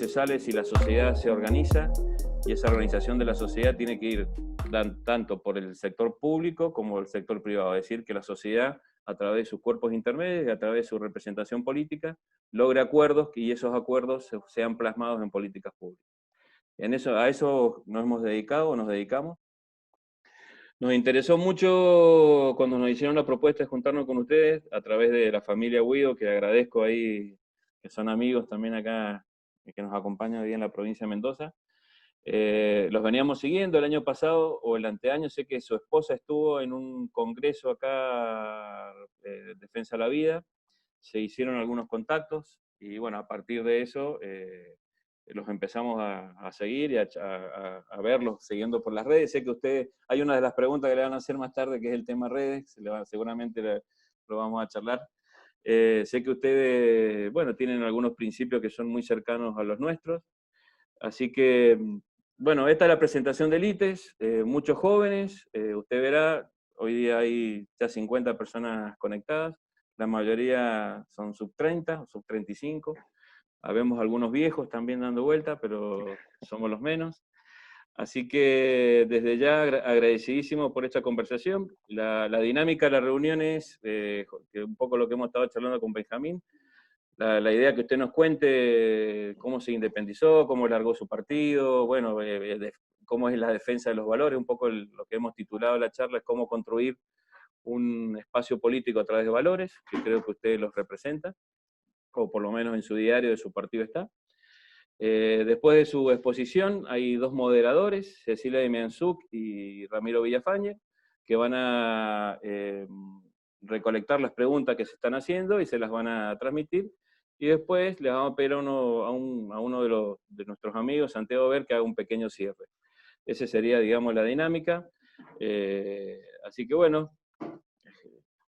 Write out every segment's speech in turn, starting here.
que sale si la sociedad se organiza, y esa organización de la sociedad tiene que ir tanto por el sector público como el sector privado. Es decir, que la sociedad, a través de sus cuerpos intermedios y a través de su representación política, logre acuerdos y esos acuerdos sean plasmados en políticas públicas. A eso nos hemos dedicado, nos dedicamos. Nos interesó mucho cuando nos hicieron la propuesta de juntarnos con ustedes a través de la familia Guido, que agradezco ahí, que son amigos también acá, que nos acompañan hoy en la provincia de Mendoza. Los veníamos siguiendo el año pasado o el anteaño, sé que su esposa estuvo en un congreso acá, Defensa de la Vida, se hicieron algunos contactos y bueno, a partir de eso los empezamos a seguir y a verlos siguiendo por las redes. Sé que ustedes, hay una de las preguntas que le van a hacer más tarde, que es el tema redes, seguramente lo vamos a charlar. Sé que ustedes, bueno, tienen algunos principios que son muy cercanos a los nuestros, así que, bueno, esta es la presentación del ITES, muchos jóvenes, usted verá, hoy día hay ya 50 personas conectadas, la mayoría son sub 30 o sub 35. Habemos algunos viejos también dando vuelta, pero somos los menos. Así que desde ya agradecidísimo por esta conversación. La dinámica de la reunión es que un poco lo que hemos estado charlando con Benjamín. La idea que usted nos cuente cómo se independizó, cómo largó su partido, bueno, cómo es la defensa de los valores, un poco lo que hemos titulado la charla es cómo construir un espacio político a través de valores, que creo que usted los representa, o por lo menos en su diario de su partido está. Después de su exposición hay dos moderadores, Cecilia Demianzuk y Ramiro Villafañe, que van a recolectar las preguntas que se están haciendo y se las van a transmitir. Y después les vamos a pedir a uno de nuestros amigos, Santiago Ver, que haga un pequeño cierre. Esa sería, digamos, la dinámica. Así que bueno,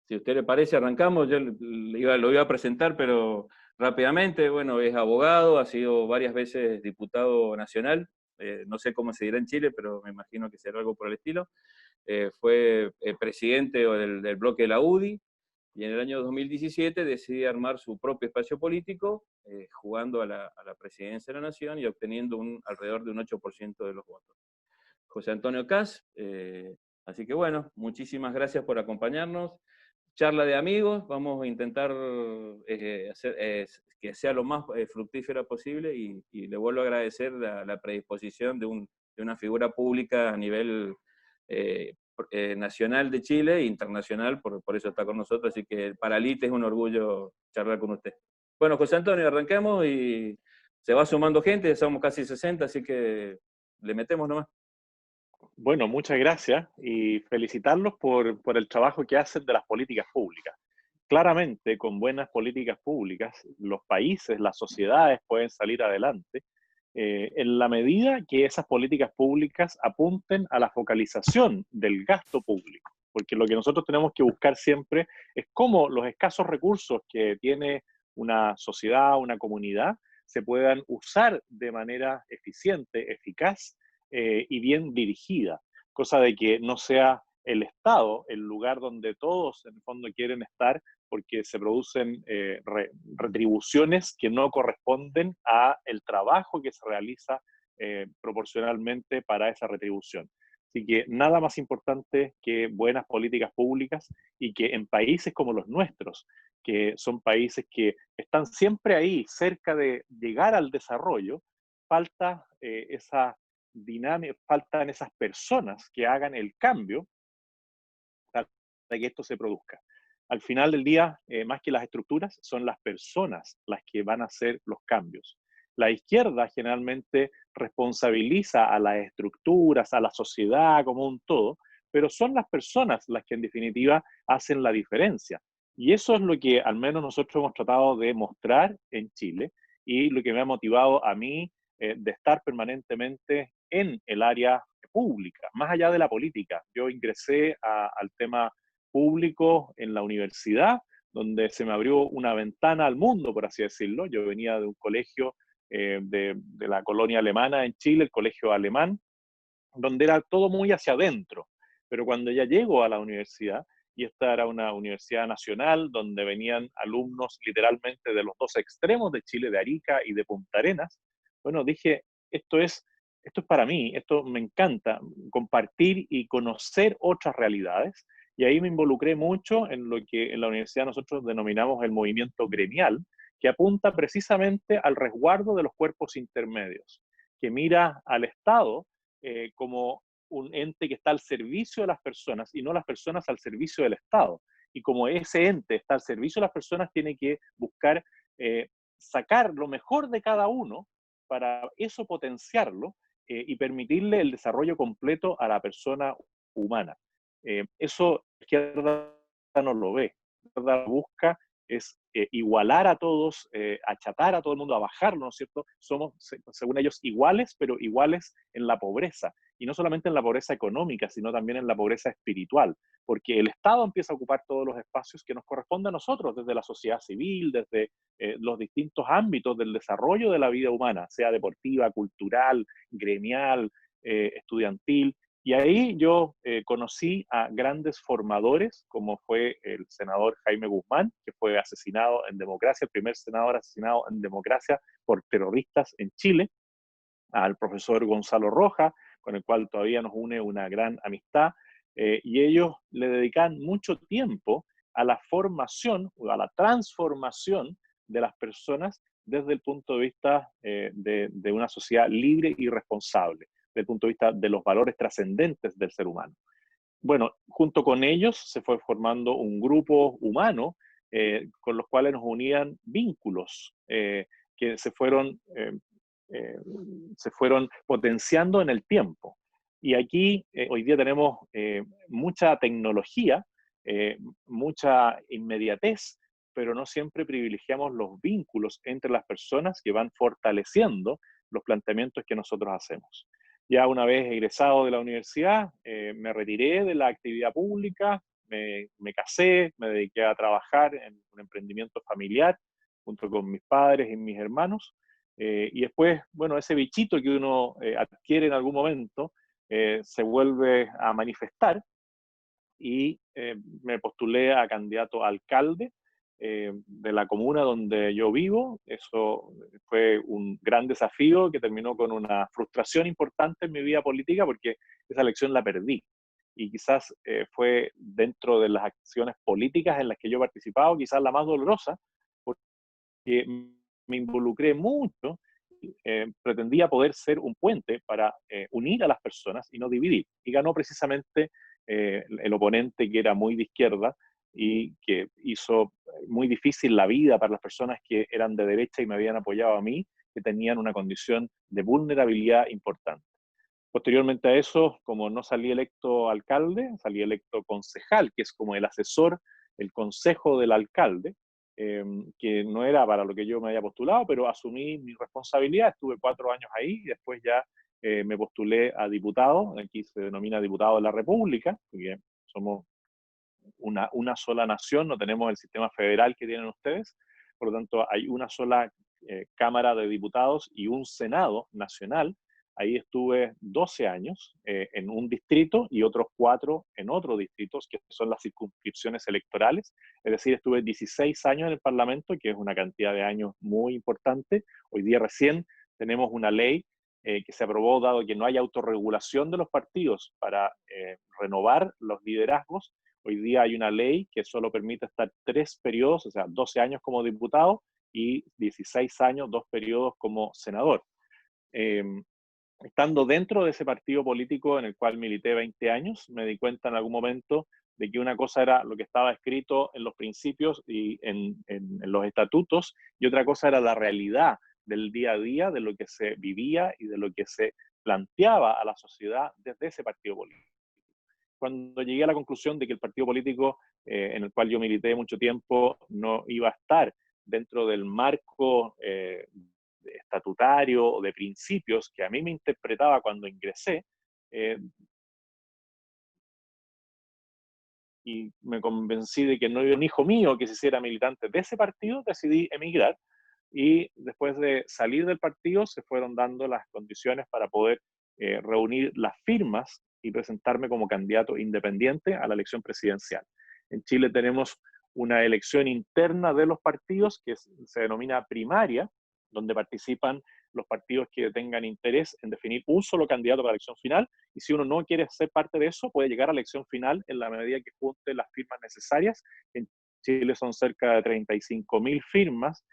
si a usted le parece, arrancamos. Yo lo iba a presentar, pero rápidamente, bueno, es abogado, ha sido varias veces diputado nacional, no sé cómo se dirá en Chile, pero me imagino que será algo por el estilo. Fue presidente del bloque de la UDI, y en el año 2017 decidió armar su propio espacio político, jugando a la presidencia de la Nación y obteniendo alrededor de un 8% de los votos. José Antonio Caz, así que bueno, muchísimas gracias por acompañarnos. Charla de amigos, vamos a intentar que sea lo más fructífera posible y le vuelvo a agradecer la predisposición de una figura pública a nivel nacional de Chile e internacional, por eso está con nosotros, así que para el ITE es un orgullo charlar con usted. Bueno, José Antonio, arranquemos y se va sumando gente, ya somos casi 60, así que le metemos nomás. Bueno, muchas gracias y felicitarlos por el trabajo que hacen de las políticas públicas. Claramente, con buenas políticas públicas, los países, las sociedades pueden salir adelante en la medida que esas políticas públicas apunten a la focalización del gasto público. Porque lo que nosotros tenemos que buscar siempre es cómo los escasos recursos que tiene una sociedad, una comunidad, se puedan usar de manera eficiente, eficaz y bien dirigida, cosa de que no sea el Estado el lugar donde todos en el fondo quieren estar porque se producen retribuciones que no corresponden a el trabajo que se realiza proporcionalmente para esa retribución. Así que nada más importante que buenas políticas públicas y que en países como los nuestros, que son países que están siempre ahí cerca de llegar al desarrollo, falta esa dinámica, faltan esas personas que hagan el cambio para que esto se produzca. Al final del día, más que las estructuras, son las personas las que van a hacer los cambios. La izquierda generalmente responsabiliza a las estructuras, a la sociedad como un todo, pero son las personas las que en definitiva hacen la diferencia. Y eso es lo que al menos nosotros hemos tratado de mostrar en Chile y lo que me ha motivado a mí de estar permanentemente en el área pública, más allá de la política. Yo ingresé al tema público en la universidad, donde se me abrió una ventana al mundo, por así decirlo. Yo venía de un colegio de la colonia alemana en Chile, el colegio alemán, donde era todo muy hacia adentro. Pero cuando ya llego a la universidad, y esta era una universidad nacional, donde venían alumnos literalmente de los dos extremos de Chile, de Arica y de Punta Arenas, bueno, dije, esto es para mí, esto me encanta, compartir y conocer otras realidades. Y ahí me involucré mucho en lo que en la universidad nosotros denominamos el movimiento gremial, que apunta precisamente al resguardo de los cuerpos intermedios, que mira al Estado como un ente que está al servicio de las personas y no las personas al servicio del Estado. Y como ese ente está al servicio de las personas, tiene que buscar sacar lo mejor de cada uno para eso potenciarlo y permitirle el desarrollo completo a la persona humana. Eso la izquierda no lo ve. La izquierda busca es igualar a todos, achatar a todo el mundo, a bajarlo, ¿no es cierto? Somos, según ellos, iguales, pero iguales en la pobreza. Y no solamente en la pobreza económica, sino también en la pobreza espiritual, porque el Estado empieza a ocupar todos los espacios que nos corresponden a nosotros, desde la sociedad civil, desde los distintos ámbitos del desarrollo de la vida humana, sea deportiva, cultural, gremial, estudiantil. Y ahí yo conocí a grandes formadores, como fue el senador Jaime Guzmán, que fue asesinado en democracia, el primer senador asesinado en democracia por terroristas en Chile, al profesor Gonzalo Rojas, con el cual todavía nos une una gran amistad, y ellos le dedican mucho tiempo a la formación, o a la transformación de las personas desde el punto de vista de una sociedad libre y responsable, desde el punto de vista de los valores trascendentes del ser humano. Bueno, junto con ellos se fue formando un grupo humano con los cuales nos unían vínculos que eh, se fueron potenciando en el tiempo. Y aquí hoy día tenemos mucha tecnología, mucha inmediatez, pero no siempre privilegiamos los vínculos entre las personas que van fortaleciendo los planteamientos que nosotros hacemos. Ya una vez egresado de la universidad, me retiré de la actividad pública, me casé, me dediqué a trabajar en un emprendimiento familiar junto con mis padres y mis hermanos. Y después, bueno, ese bichito que uno adquiere en algún momento se vuelve a manifestar y me postulé a candidato a alcalde de la comuna donde yo vivo. Eso fue un gran desafío que terminó con una frustración importante en mi vida política porque esa elección la perdí. Y quizás fue dentro de las acciones políticas en las que yo he participado, quizás la más dolorosa, porque me involucré mucho, pretendía poder ser un puente para unir a las personas y no dividir. Y ganó precisamente el oponente que era muy de izquierda y que hizo muy difícil la vida para las personas que eran de derecha y me habían apoyado a mí, que tenían una condición de vulnerabilidad importante. Posteriormente a eso, como no salí electo alcalde, salí electo concejal, que es como el asesor, el consejo del alcalde, que no era para lo que yo me había postulado, pero asumí mi responsabilidad, estuve 4 años ahí y después ya me postulé a diputado, aquí se denomina diputado de la República, porque somos una sola nación, no tenemos el sistema federal que tienen ustedes, por lo tanto hay una sola Cámara de Diputados y un Senado nacional. Ahí estuve 12 años en un distrito y otros 4 en otros distritos, que son las circunscripciones electorales. Es decir, estuve 16 años en el Parlamento, que es una cantidad de años muy importante. Hoy día recién tenemos una ley que se aprobó, dado que no hay autorregulación de los partidos para renovar los liderazgos. Hoy día hay una ley que solo permite estar 3 periodos, o sea, 12 años como diputado y 16 años, 2 periodos como senador. Eh, Estando dentro de ese partido político en el cual milité 20 años, me di cuenta en algún momento de que una cosa era lo que estaba escrito en los principios y en los estatutos, y otra cosa era la realidad del día a día, de lo que se vivía y de lo que se planteaba a la sociedad desde ese partido político. Cuando llegué a la conclusión de que el partido político en el cual yo milité mucho tiempo no iba a estar dentro del marco estatutario o de principios que a mí me interpretaba cuando ingresé, eh, y me convencí de que no era un hijo mío que se hiciera militante de ese partido, decidí emigrar. Y después de salir del partido se fueron dando las condiciones para poder reunir las firmas y presentarme como candidato independiente a la elección presidencial. En Chile tenemos una elección interna de los partidos que se denomina primaria, donde participan los partidos que tengan interés en definir un solo candidato para la elección final, y si uno no quiere ser parte de eso, puede llegar a la elección final en la medida que junte las firmas necesarias. En Chile son cerca de 35.000 firmas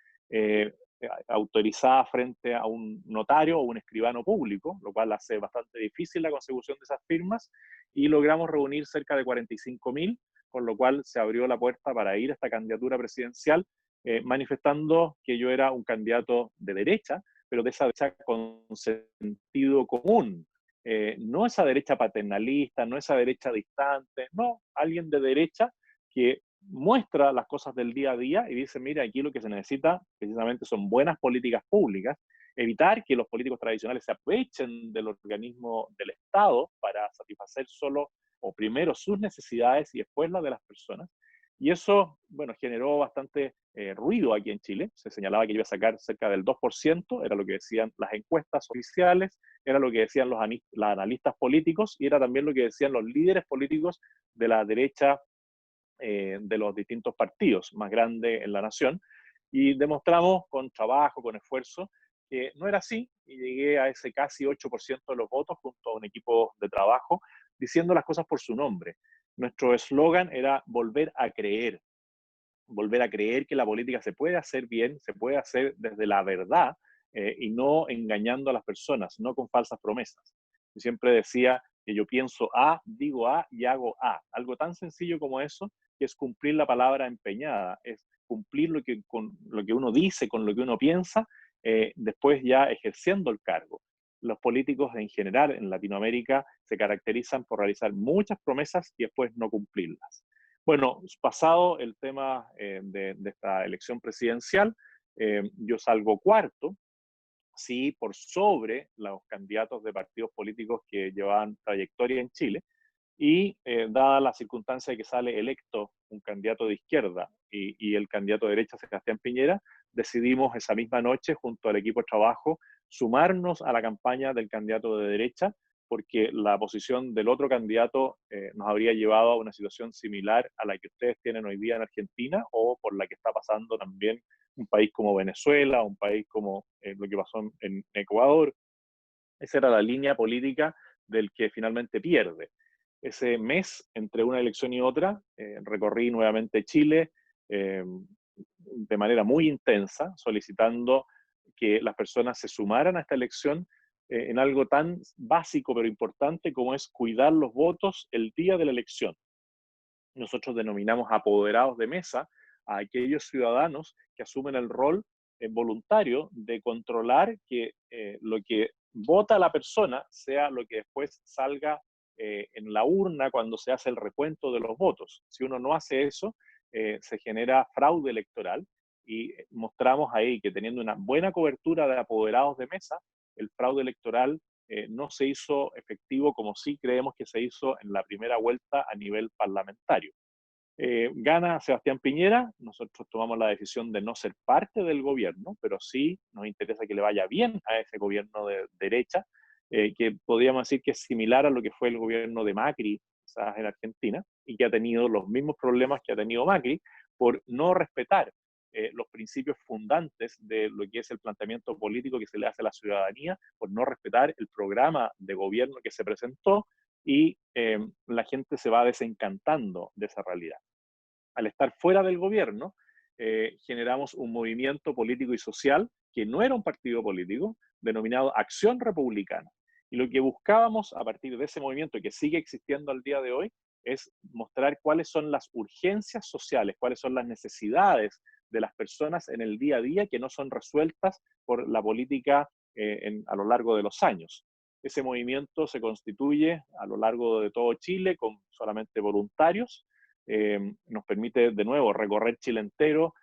autorizadas frente a un notario o un escribano público, lo cual hace bastante difícil la consecución de esas firmas, y logramos reunir cerca de 45.000, con lo cual se abrió la puerta para ir a esta candidatura presidencial, manifestando que yo era un candidato de derecha, pero de esa derecha con sentido común, no esa derecha paternalista, no esa derecha distante, no, alguien de derecha que muestra las cosas del día a día y dice, mira, aquí lo que se necesita precisamente son buenas políticas públicas, evitar que los políticos tradicionales se aprovechen del organismo del Estado para satisfacer solo o primero sus necesidades y después las de las personas. Y eso, bueno, generó bastante ruido aquí en Chile. Se señalaba que iba a sacar cerca del 2%, era lo que decían las encuestas oficiales, era lo que decían los analistas políticos y era también lo que decían los líderes políticos de la derecha de los distintos partidos más grandes en la nación. Y demostramos con trabajo, con esfuerzo, que no era así y llegué a ese casi 8% de los votos junto a un equipo de trabajo diciendo las cosas por su nombre. Nuestro eslogan era volver a creer que la política se puede hacer bien, se puede hacer desde la verdad y no engañando a las personas, no con falsas promesas. Yo siempre decía que yo pienso A, digo A y hago A. Algo tan sencillo como eso, que es cumplir la palabra empeñada, es cumplir con lo que uno dice, con lo que uno piensa, después ya ejerciendo el cargo. Los políticos en general en Latinoamérica se caracterizan por realizar muchas promesas y después no cumplirlas. Bueno, pasado el tema de esta elección presidencial, yo salgo cuarto, sí, por sobre los candidatos de partidos políticos que llevaban trayectoria en Chile, y dada la circunstancia de que sale electo un candidato de izquierda y el candidato de derecha, Sebastián Piñera, decidimos esa misma noche, junto al equipo de trabajo, sumarnos a la campaña del candidato de derecha, porque la posición del otro candidato nos habría llevado a una situación similar a la que ustedes tienen hoy día en Argentina o por la que está pasando también un país como Venezuela, un país como lo que pasó en Ecuador. Esa era la línea política del que finalmente pierde. Ese mes, entre una elección y otra, recorrí nuevamente Chile de manera muy intensa, solicitando que las personas se sumaran a esta elección en algo tan básico pero importante como es cuidar los votos el día de la elección. Nosotros denominamos apoderados de mesa a aquellos ciudadanos que asumen el rol voluntario de controlar que lo que vota la persona sea lo que después salga en la urna cuando se hace el recuento de los votos. Si uno no hace eso, se genera fraude electoral y mostramos ahí que teniendo una buena cobertura de apoderados de mesa, el fraude electoral no se hizo efectivo como sí creemos que se hizo en la primera vuelta a nivel parlamentario. Gana Sebastián Piñera, nosotros tomamos la decisión de no ser parte del gobierno, pero sí nos interesa que le vaya bien a ese gobierno de derecha, que podríamos decir que es similar a lo que fue el gobierno de Macri, quizás en Argentina, y que ha tenido los mismos problemas que ha tenido Macri por no respetar los principios fundantes de lo que es el planteamiento político que se le hace a la ciudadanía, por no respetar el programa de gobierno que se presentó y la gente se va desencantando de esa realidad. Al estar fuera del gobierno, generamos un movimiento político y social que no era un partido político, denominado Acción Republicana. Y lo que buscábamos a partir de ese movimiento que sigue existiendo al día de hoy es mostrar cuáles son las urgencias sociales, cuáles son las necesidades de las personas en el día a día que no son resueltas por la política a lo largo de los años. Ese movimiento se constituye a lo largo de todo Chile con solamente voluntarios. Nos permite de nuevo recorrer Chile entero,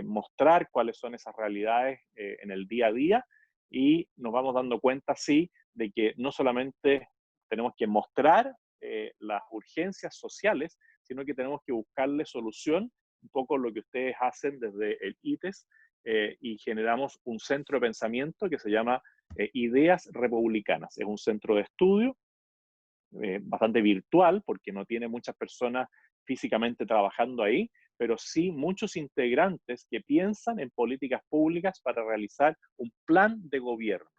mostrar cuáles son esas realidades en el día a día y nos vamos dando cuenta, sí, de que no solamente tenemos que mostrar las urgencias sociales, sino que tenemos que buscarle solución, un poco lo que ustedes hacen desde el ITES, y generamos un centro de pensamiento que se llama Ideas Republicanas. Es un centro de estudio bastante virtual, porque no tiene muchas personas físicamente trabajando ahí, pero sí muchos integrantes que piensan en políticas públicas para realizar un plan de gobierno.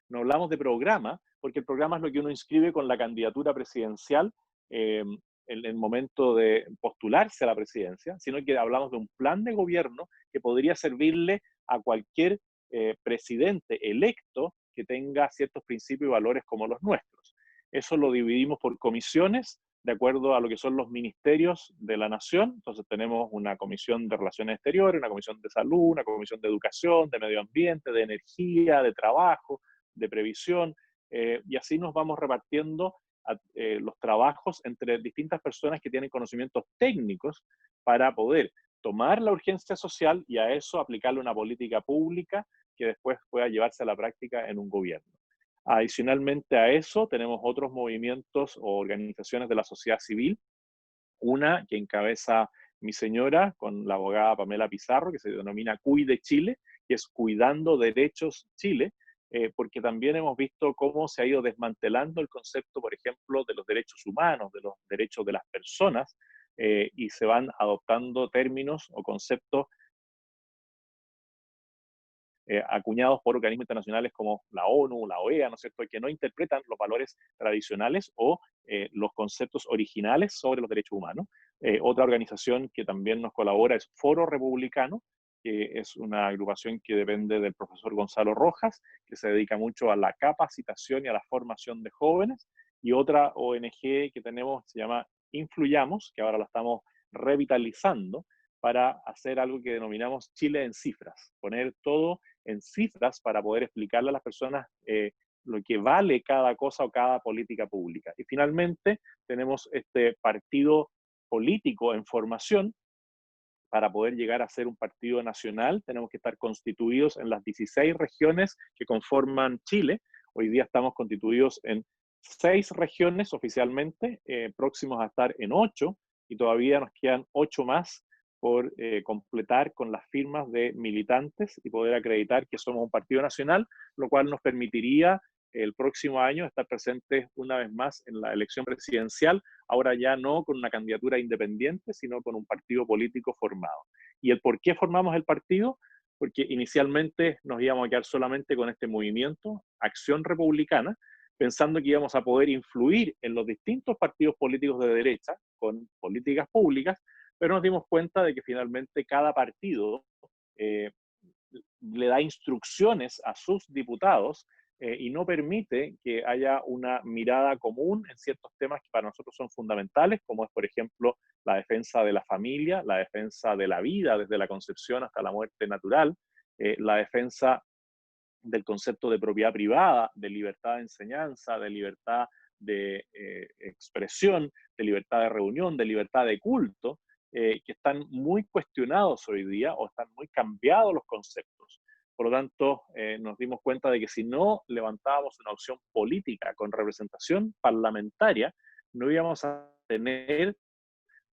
No hablamos de programa, porque el programa es lo que uno inscribe con la candidatura presidencial en el momento de postularse a la presidencia, sino que hablamos de un plan de gobierno que podría servirle a cualquier presidente electo que tenga ciertos principios y valores como los nuestros. Eso lo dividimos por comisiones de acuerdo a lo que son los ministerios de la nación. Entonces tenemos una comisión de relaciones exteriores, una comisión de salud, una comisión de educación, de medio ambiente, de energía, de trabajo, de previsión, y así nos vamos repartiendo los trabajos entre distintas personas que tienen conocimientos técnicos para poder tomar la urgencia social y a eso aplicarle una política pública que después pueda llevarse a la práctica en un gobierno. Adicionalmente a eso, tenemos otros movimientos o organizaciones de la sociedad civil, una que encabeza mi señora con la abogada Pamela Pizarro, que se denomina Cuide Chile, que es Cuidando Derechos Chile, porque también hemos visto cómo se ha ido desmantelando el concepto, por ejemplo, de los derechos humanos, de los derechos de las personas, y se van adoptando términos o conceptos acuñados por organismos internacionales como la ONU, la OEA, ¿no es cierto?, que no interpretan los valores tradicionales o los conceptos originales sobre los derechos humanos. Otra organización que también nos colabora es Foro Republicano, que es una agrupación que depende del profesor Gonzalo Rojas, que se dedica mucho a la capacitación y a la formación de jóvenes. Y otra ONG que tenemos se llama Influyamos, que ahora la estamos revitalizando para hacer algo que denominamos Chile en cifras, poner todo en cifras para poder explicarle a las personas lo que vale cada cosa o cada política pública. Y finalmente tenemos este partido político en formación. Para poder llegar a ser un partido nacional tenemos que estar constituidos en las 16 regiones que conforman Chile. Hoy día estamos constituidos en 6 regiones oficialmente, próximos a estar en 8, y todavía nos quedan 8 más por completar con las firmas de militantes y poder acreditar que somos un partido nacional, lo cual nos permitiría el próximo año estar presentes una vez más en la elección presidencial, ahora ya no con una candidatura independiente, sino con un partido político formado. ¿Y el por qué formamos el partido? Porque inicialmente nos íbamos a quedar solamente con este movimiento, Acción Republicana, pensando que íbamos a poder influir en los distintos partidos políticos de derecha con políticas públicas, pero nos dimos cuenta de que finalmente cada partido eh, le da instrucciones a sus diputados y no permite que haya una mirada común en ciertos temas que para nosotros son fundamentales, como es, por ejemplo, la defensa de la familia, la defensa de la vida desde la concepción hasta la muerte natural, la defensa del concepto de propiedad privada, de libertad de enseñanza, de libertad de expresión, de libertad de reunión, de libertad de culto, que están muy cuestionados hoy día o están muy cambiados los conceptos. Por lo tanto, nos dimos cuenta de que si no levantábamos una opción política con representación parlamentaria, no íbamos a tener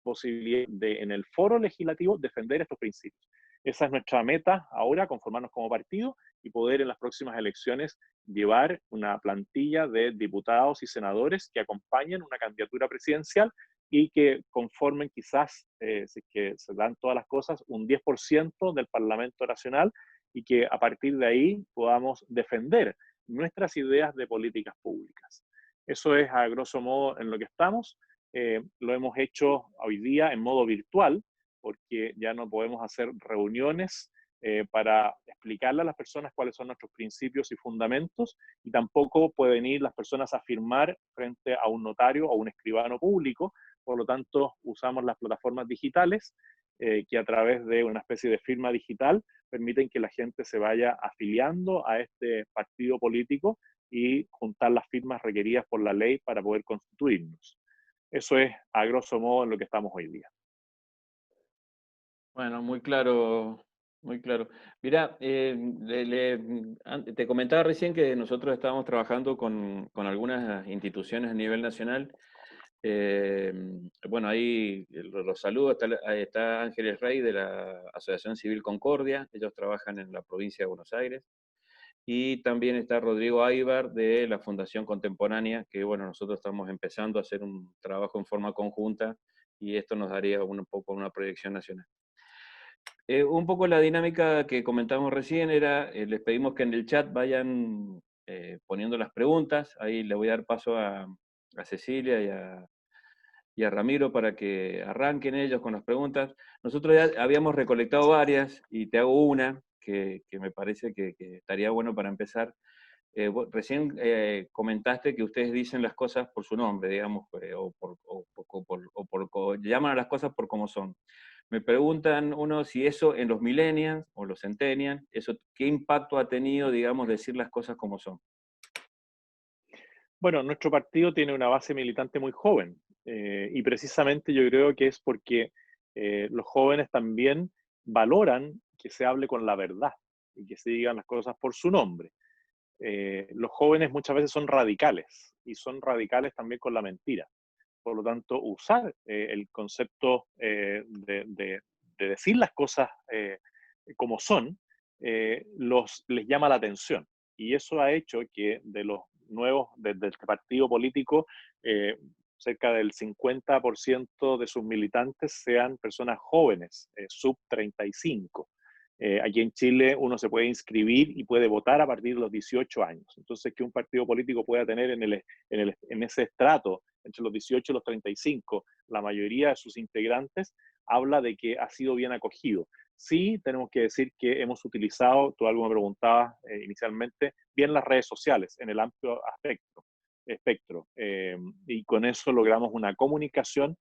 posibilidad de, en el foro legislativo, defender estos principios. Esa es nuestra meta ahora, conformarnos como partido y poder en las próximas elecciones llevar una plantilla de diputados y senadores que acompañen una candidatura presidencial y que conformen quizás, si es que se dan todas las cosas, un 10% del Parlamento Nacional y que a partir de ahí podamos defender nuestras ideas de políticas públicas. Eso es a grosso modo en lo que estamos. Lo hemos hecho hoy día en modo virtual, porque ya no podemos hacer reuniones para explicarle a las personas cuáles son nuestros principios y fundamentos, y tampoco pueden ir las personas a firmar frente a un notario o un escribano público. Por lo tanto, usamos las plataformas digitales que a través de una especie de firma digital permiten que la gente se vaya afiliando a este partido político y juntar las firmas requeridas por la ley para poder constituirnos. Eso es a grosso modo en lo que estamos hoy día. Bueno, muy claro, muy claro. Mira, te comentaba recién que nosotros estábamos trabajando con algunas instituciones a nivel nacional. Eh, bueno, ahí los saludos, ahí está Ángeles Rey de la Asociación Civil Concordia, ellos trabajan en la provincia de Buenos Aires. Y también está Rodrigo Aybar de la Fundación Contemporánea, que bueno, nosotros estamos empezando a hacer un trabajo en forma conjunta y esto nos daría un poco una proyección nacional. Un poco la dinámica que comentamos recién era, les pedimos que en el chat vayan poniendo las preguntas, ahí le voy a dar paso a Cecilia y a Ramiro para que arranquen ellos con las preguntas. Nosotros ya habíamos recolectado varias y te hago una que me parece que estaría bueno para empezar. Recién comentaste que ustedes dicen las cosas por su nombre, digamos, o llaman a las cosas por cómo son. Me preguntan uno si eso en los millennials o los centennials, eso, ¿qué impacto ha tenido, digamos, decir las cosas como son? Bueno, nuestro partido tiene una base militante muy joven y precisamente yo creo que es porque los jóvenes también valoran que se hable con la verdad y que se digan las cosas por su nombre. Los jóvenes muchas veces son radicales y son radicales también con la mentira. Por lo tanto, usar el concepto de decir las cosas como son les llama la atención. Y eso ha hecho que de los nuevos, desde el partido político, eh, cerca del 50% de sus militantes sean personas jóvenes, sub 35. Aquí en Chile uno se puede inscribir y puede votar a partir de los 18 años. Entonces, que un partido político pueda tener en ese estrato entre los 18 y los 35 la mayoría de sus integrantes, habla de que ha sido bien acogido. Sí, tenemos que decir que hemos utilizado, tú algo me preguntabas inicialmente, bien las redes sociales en el amplio espectro y con eso logramos una comunicación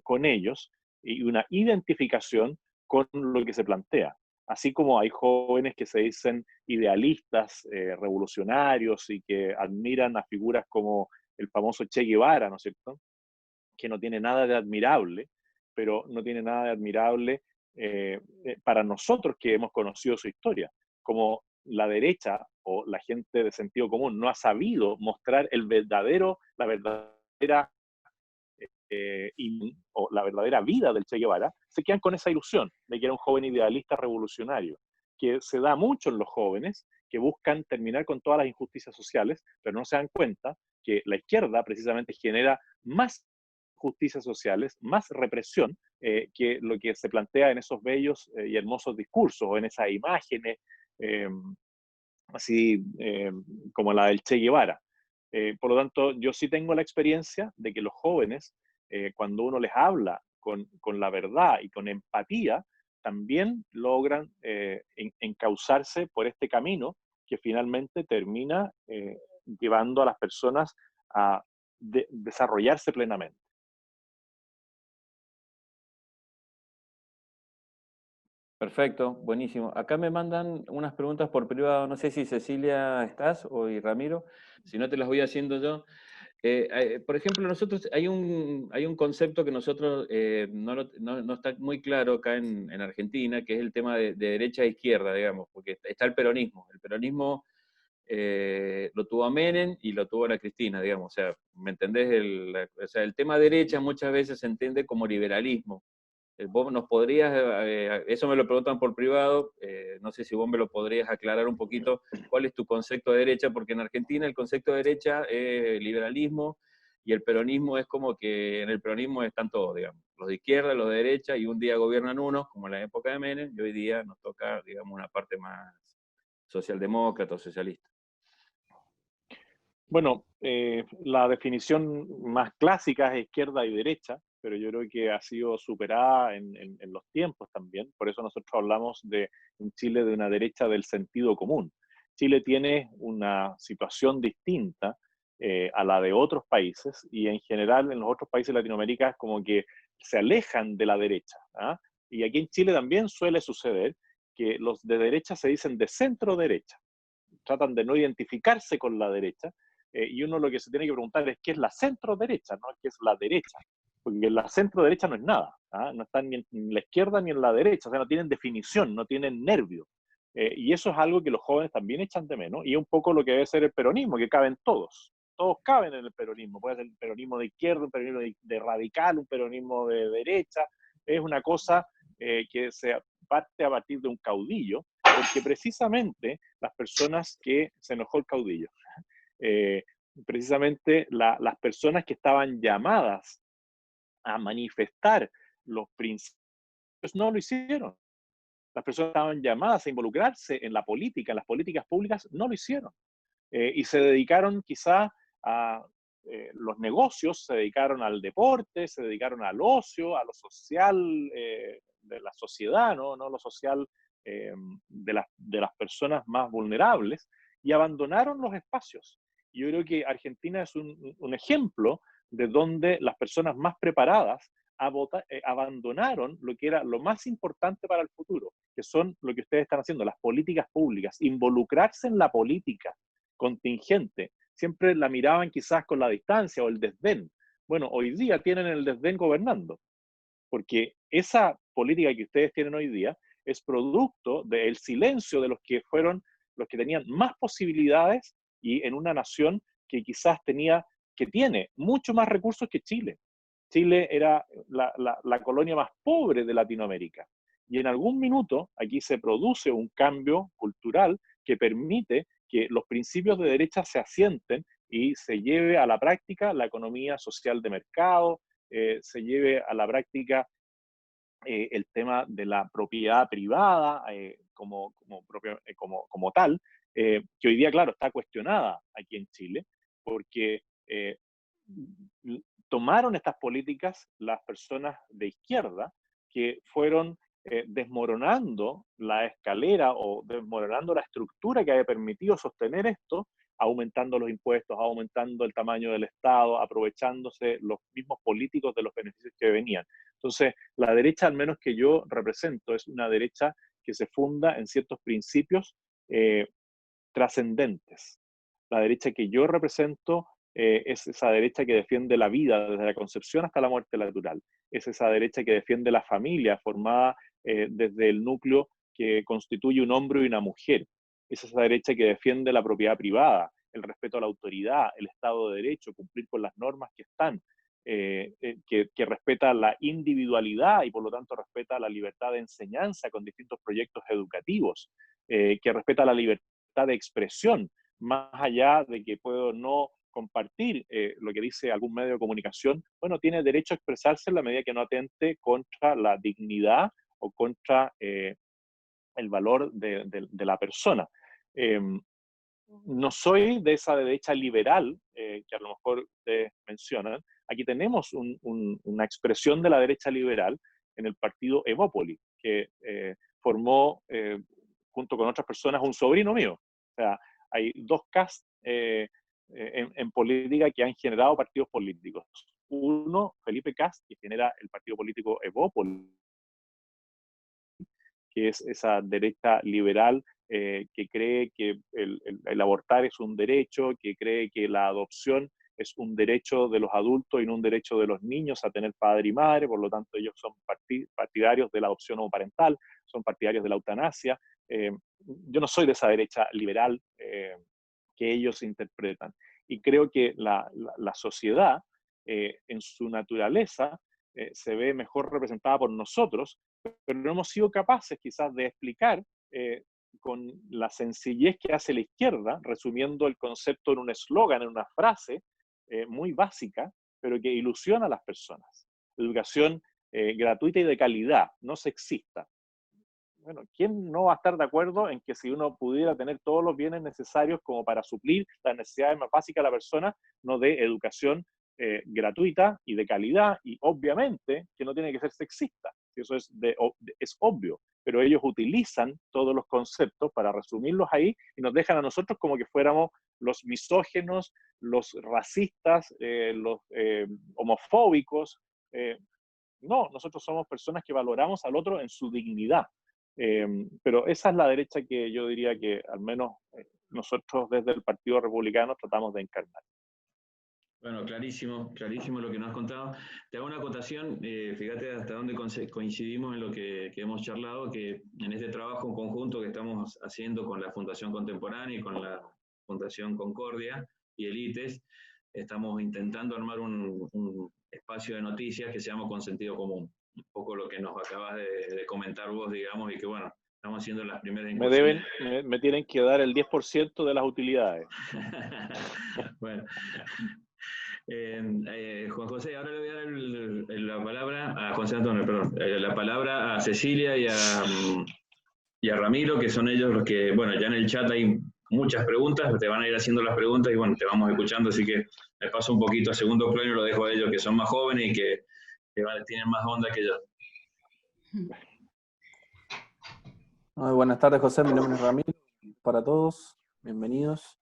con ellos y una identificación con lo que se plantea. Así como hay jóvenes que se dicen idealistas, revolucionarios y que admiran a figuras como el famoso Che Guevara, ¿no es cierto? Que no tiene nada de admirable, pero no tiene nada de admirable para nosotros que hemos conocido su historia. Como la derecha o la gente de sentido común no ha sabido mostrar la verdadera o la verdadera vida del Che Guevara, se quedan con esa ilusión de que era un joven idealista revolucionario, que se da mucho en los jóvenes que buscan terminar con todas las injusticias sociales, pero no se dan cuenta que la izquierda precisamente genera más justicias sociales, más represión que lo que se plantea en esos bellos y hermosos discursos o en esas imágenes eh, así como la del Che Guevara. Por lo tanto, yo sí tengo la experiencia de que los jóvenes, cuando uno les habla con la verdad y con empatía, también logran encauzarse por este camino que finalmente termina llevando a las personas a desarrollarse plenamente. Perfecto, buenísimo. Acá me mandan unas preguntas por privado, no sé si Cecilia estás o y Ramiro, si no te las voy haciendo yo. Por ejemplo, nosotros hay un concepto que nosotros no está muy claro acá en Argentina, que es el tema de derecha e izquierda, digamos, porque está el peronismo. El peronismo lo tuvo a Menem y lo tuvo a la Cristina, digamos. O sea, ¿me entendés? O sea, el tema derecha muchas veces se entiende como liberalismo. Vos nos podrías, eso me lo preguntan por privado, no sé si vos me lo podrías aclarar un poquito, cuál es tu concepto de derecha, porque en Argentina el concepto de derecha es liberalismo y el peronismo es como que en el peronismo están todos, digamos, los de izquierda, los de derecha, y un día gobiernan unos, como en la época de Menem, y hoy día nos toca, digamos, una parte más socialdemócrata o socialista. Bueno, la definición más clásica es izquierda y derecha, pero yo creo que ha sido superada en los tiempos también. Por eso nosotros hablamos en Chile de una derecha del sentido común. Chile tiene una situación distinta a la de otros países y en general en los otros países de Latinoamérica es como que se alejan de la derecha. ¿Ah? Y aquí en Chile también suele suceder que los de derecha se dicen de centro derecha, tratan de no identificarse con la derecha, y uno lo que se tiene que preguntar es qué es la centro derecha, no qué es la derecha, porque la centro derecha no es nada, ¿ah? No están ni en la izquierda ni en la derecha, o sea, no tienen definición, no tienen nervio. Y eso es algo que los jóvenes también echan de menos, y es un poco lo que debe ser el peronismo, que caben todos caben en el peronismo, puede ser el peronismo de izquierda, un peronismo de radical, un peronismo de derecha, es una cosa que se parte a partir de un caudillo, porque precisamente las personas que se enojó el caudillo, eh, precisamente las personas que estaban llamadas a manifestar los principios, no lo hicieron. Las personas estaban llamadas a involucrarse en la política, en las políticas públicas, no lo hicieron. Y se dedicaron quizá a los negocios, se dedicaron al deporte, se dedicaron al ocio, a lo social de la sociedad, no lo social de las personas más vulnerables, y abandonaron los espacios. Yo creo que Argentina es un ejemplo de donde las personas más preparadas abandonaron lo que era lo más importante para el futuro, que son lo que ustedes están haciendo, las políticas públicas, involucrarse en la política contingente. Siempre la miraban quizás con la distancia o el desdén. Bueno, hoy día tienen el desdén gobernando, porque esa política que ustedes tienen hoy día es producto del silencio de los que fueron los que tenían más posibilidades y en una nación que quizás tiene mucho más recursos que Chile. Chile era la colonia más pobre de Latinoamérica. Y en algún minuto aquí se produce un cambio cultural que permite que los principios de derecha se asienten y se lleve a la práctica la economía social de mercado, se lleve a la práctica el tema de la propiedad privada como tal, que hoy día, claro, está cuestionada aquí en Chile, porque tomaron estas políticas las personas de izquierda que fueron desmoronando la escalera o desmoronando la estructura que había permitido sostener esto, aumentando los impuestos, aumentando el tamaño del Estado, aprovechándose los mismos políticos de los beneficios que venían. Entonces, la derecha, al menos que yo represento, es una derecha que se funda en ciertos principios trascendentes. La derecha que yo represento es esa derecha que defiende la vida desde la concepción hasta la muerte natural. Es esa derecha que defiende la familia formada desde el núcleo que constituye un hombre y una mujer. Es esa derecha que defiende la propiedad privada, el respeto a la autoridad, el Estado de Derecho, cumplir con las normas que están, que respeta la individualidad y por lo tanto respeta la libertad de enseñanza con distintos proyectos educativos, que respeta la libertad de expresión, más allá de que puedo no compartir lo que dice algún medio de comunicación, bueno, tiene derecho a expresarse en la medida que no atente contra la dignidad o contra el valor de la persona. No soy de esa derecha liberal que a lo mejor ustedes mencionan. Aquí tenemos una expresión de la derecha liberal en el partido Evópoli, que formó junto con otras personas un sobrino mío. O sea, hay dos castas en política que han generado partidos políticos. Uno, Felipe Kast, que genera el partido político Evópoli, que es esa derecha liberal que cree que el abortar es un derecho, que cree que la adopción es un derecho de los adultos y no un derecho de los niños a tener padre y madre, por lo tanto ellos son partidarios de la adopción homoparental, son partidarios de la eutanasia. Yo no soy de esa derecha liberal que ellos interpretan. Y creo que la sociedad, en su naturaleza, se ve mejor representada por nosotros, pero no hemos sido capaces quizás de explicar con la sencillez que hace la izquierda, resumiendo el concepto en un eslogan, en una frase muy básica, pero que ilusiona a las personas. Educación gratuita y de calidad, no sexista. Bueno, ¿quién no va a estar de acuerdo en que si uno pudiera tener todos los bienes necesarios como para suplir las necesidades más básicas de la persona, no dé educación gratuita y de calidad, y obviamente que no tiene que ser sexista, eso es obvio, pero ellos utilizan todos los conceptos para resumirlos ahí y nos dejan a nosotros como que fuéramos los misógenos, los racistas, los homofóbicos. No, nosotros somos personas que valoramos al otro en su dignidad. Pero esa es la derecha que yo diría que al menos nosotros desde el Partido Republicano tratamos de encarnar. Bueno, clarísimo, clarísimo lo que nos has contado. Te hago una acotación, fíjate hasta dónde coincidimos en lo que hemos charlado, que en este trabajo en conjunto que estamos haciendo con la Fundación Contemporánea y con la Fundación Concordia y el ITES, estamos intentando armar un espacio de noticias que se llama Con Sentido Común. Un poco lo que nos acabas de comentar vos, digamos, y que bueno, estamos haciendo las primeras incursiones. Me tienen que dar el 10% de las utilidades. Bueno. Juan José, ahora le voy a dar la palabra a José Antonio, perdón, la palabra a Cecilia y a Ramiro, que son ellos los que, bueno, ya en el chat hay muchas preguntas, te van a ir haciendo las preguntas y bueno, te vamos escuchando, así que me paso un poquito a segundo plano y lo dejo a ellos que son más jóvenes y que tienen más onda que yo. Buenas tardes, José. Mi nombre es Ramiro. Para todos, bienvenidos.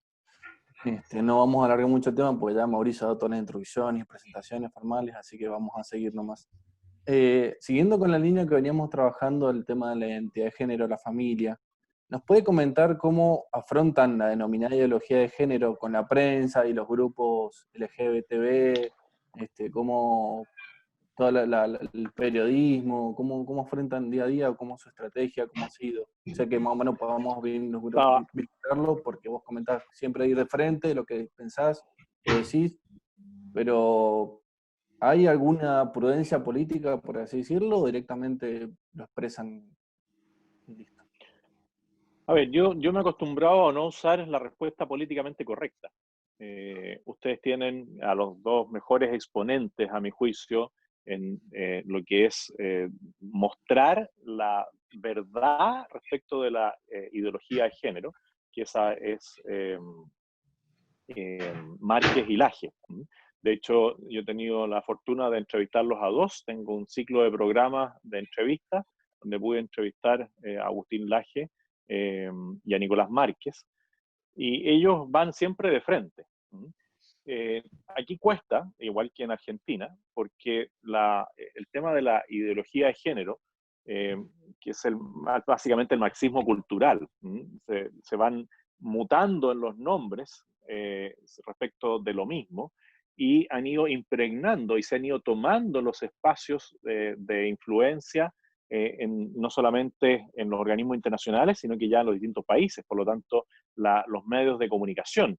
No vamos a alargar mucho el tema porque ya Mauricio ha dado todas las introducciones y presentaciones formales, así que vamos a seguir nomás. Siguiendo con la línea que veníamos trabajando, el tema de la identidad de género, la familia, ¿nos puede comentar cómo afrontan la denominada ideología de género con la prensa y los grupos LGBTB, cómo todo el periodismo, cómo afrontan día a día, cómo es su estrategia, cómo ha sido? Sé que más o menos podamos vincularlo porque vos comentás siempre ir de frente, lo que pensás, lo decís, pero ¿hay alguna prudencia política, por así decirlo, o directamente lo expresan y listo? A ver, yo me he acostumbrado a no usar la respuesta políticamente correcta. Ustedes tienen a los dos mejores exponentes, a mi juicio, en lo que es mostrar la verdad respecto de la ideología de género, que esa es Márquez y Laje. De hecho, yo he tenido la fortuna de entrevistarlos a dos. Tengo un ciclo de programas de entrevistas donde pude entrevistar a Agustín Laje y a Nicolás Márquez. Y ellos van siempre de frente. Aquí cuesta, igual que en Argentina, porque el tema de la ideología de género, que es básicamente el marxismo cultural, se van mutando en los nombres respecto de lo mismo y han ido impregnando y se han ido tomando los espacios de influencia no solamente en los organismos internacionales, sino que ya en los distintos países. Por lo tanto, los medios de comunicación,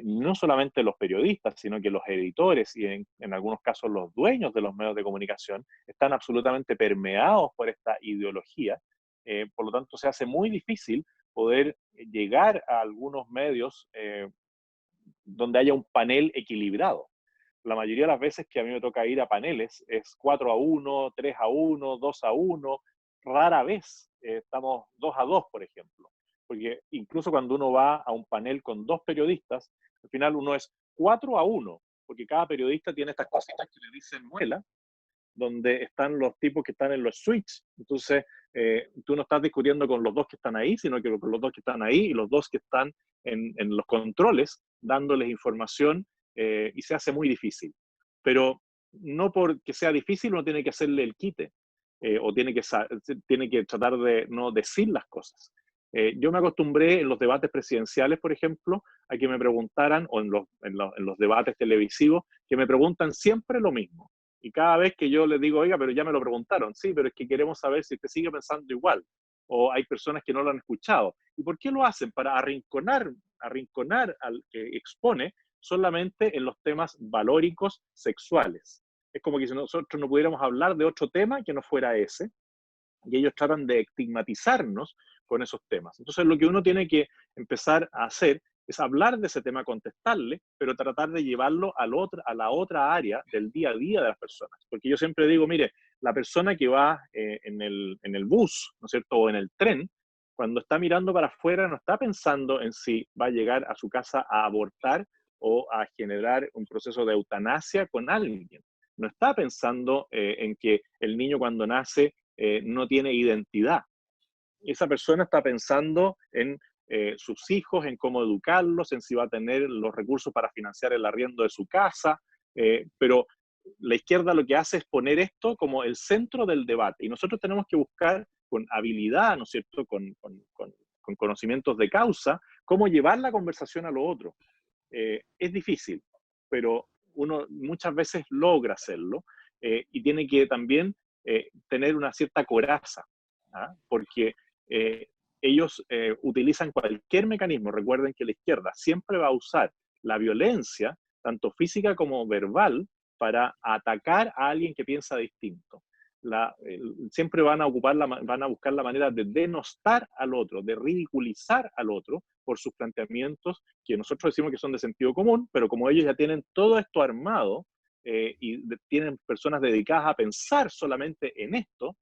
no solamente los periodistas, sino que los editores y en algunos casos los dueños de los medios de comunicación están absolutamente permeados por esta ideología. Por lo tanto, se hace muy difícil poder llegar a algunos medios donde haya un panel equilibrado. La mayoría de las veces que a mí me toca ir a paneles es 4-1, 3-1, 2-1, rara vez estamos 2-2, por ejemplo. Porque incluso cuando uno va a un panel con dos periodistas, al final uno es 4-1, porque cada periodista tiene estas cositas que le dicen muela, donde están los tipos que están en los switches. Entonces, tú no estás discutiendo con los dos que están ahí, sino que con los dos que están ahí y los dos que están en los controles, dándoles información, y se hace muy difícil. Pero no porque sea difícil uno tiene que hacerle el quite, o tiene que tratar de no decir las cosas. Yo me acostumbré en los debates presidenciales, por ejemplo, a que me preguntaran, o en los debates televisivos, que me preguntan siempre lo mismo. Y cada vez que yo les digo, oiga, pero ya me lo preguntaron, sí, pero es que queremos saber si usted sigue pensando igual, o hay personas que no lo han escuchado. ¿Y por qué lo hacen? Para arrinconar al que expone solamente en los temas valóricos sexuales. Es como que si nosotros no pudiéramos hablar de otro tema que no fuera ese, y ellos tratan de estigmatizarnos con esos temas. Entonces, lo que uno tiene que empezar a hacer es hablar de ese tema, contestarle, pero tratar de llevarlo a la otra área del día a día de las personas. Porque yo siempre digo, mire, la persona que va en el bus, ¿no es cierto?, o en el tren, cuando está mirando para afuera no está pensando en si va a llegar a su casa a abortar o a generar un proceso de eutanasia con alguien. No está pensando en que el niño cuando nace no tiene identidad. Esa persona está pensando en sus hijos, en cómo educarlos, en si va a tener los recursos para financiar el arriendo de su casa, pero la izquierda lo que hace es poner esto como el centro del debate y nosotros tenemos que buscar con habilidad, ¿no es cierto?, con conocimientos de causa, cómo llevar la conversación a lo otro. Es difícil, pero uno muchas veces logra hacerlo y tiene que también tener una cierta coraza, ¿ah? Porque ellos utilizan cualquier mecanismo. Recuerden que la izquierda siempre va a usar la violencia, tanto física como verbal, para atacar a alguien que piensa distinto. siempre van a buscar la manera de denostar al otro, de ridiculizar al otro por sus planteamientos que nosotros decimos que son de sentido común, pero como ellos ya tienen todo esto armado tienen personas dedicadas a pensar solamente en esto,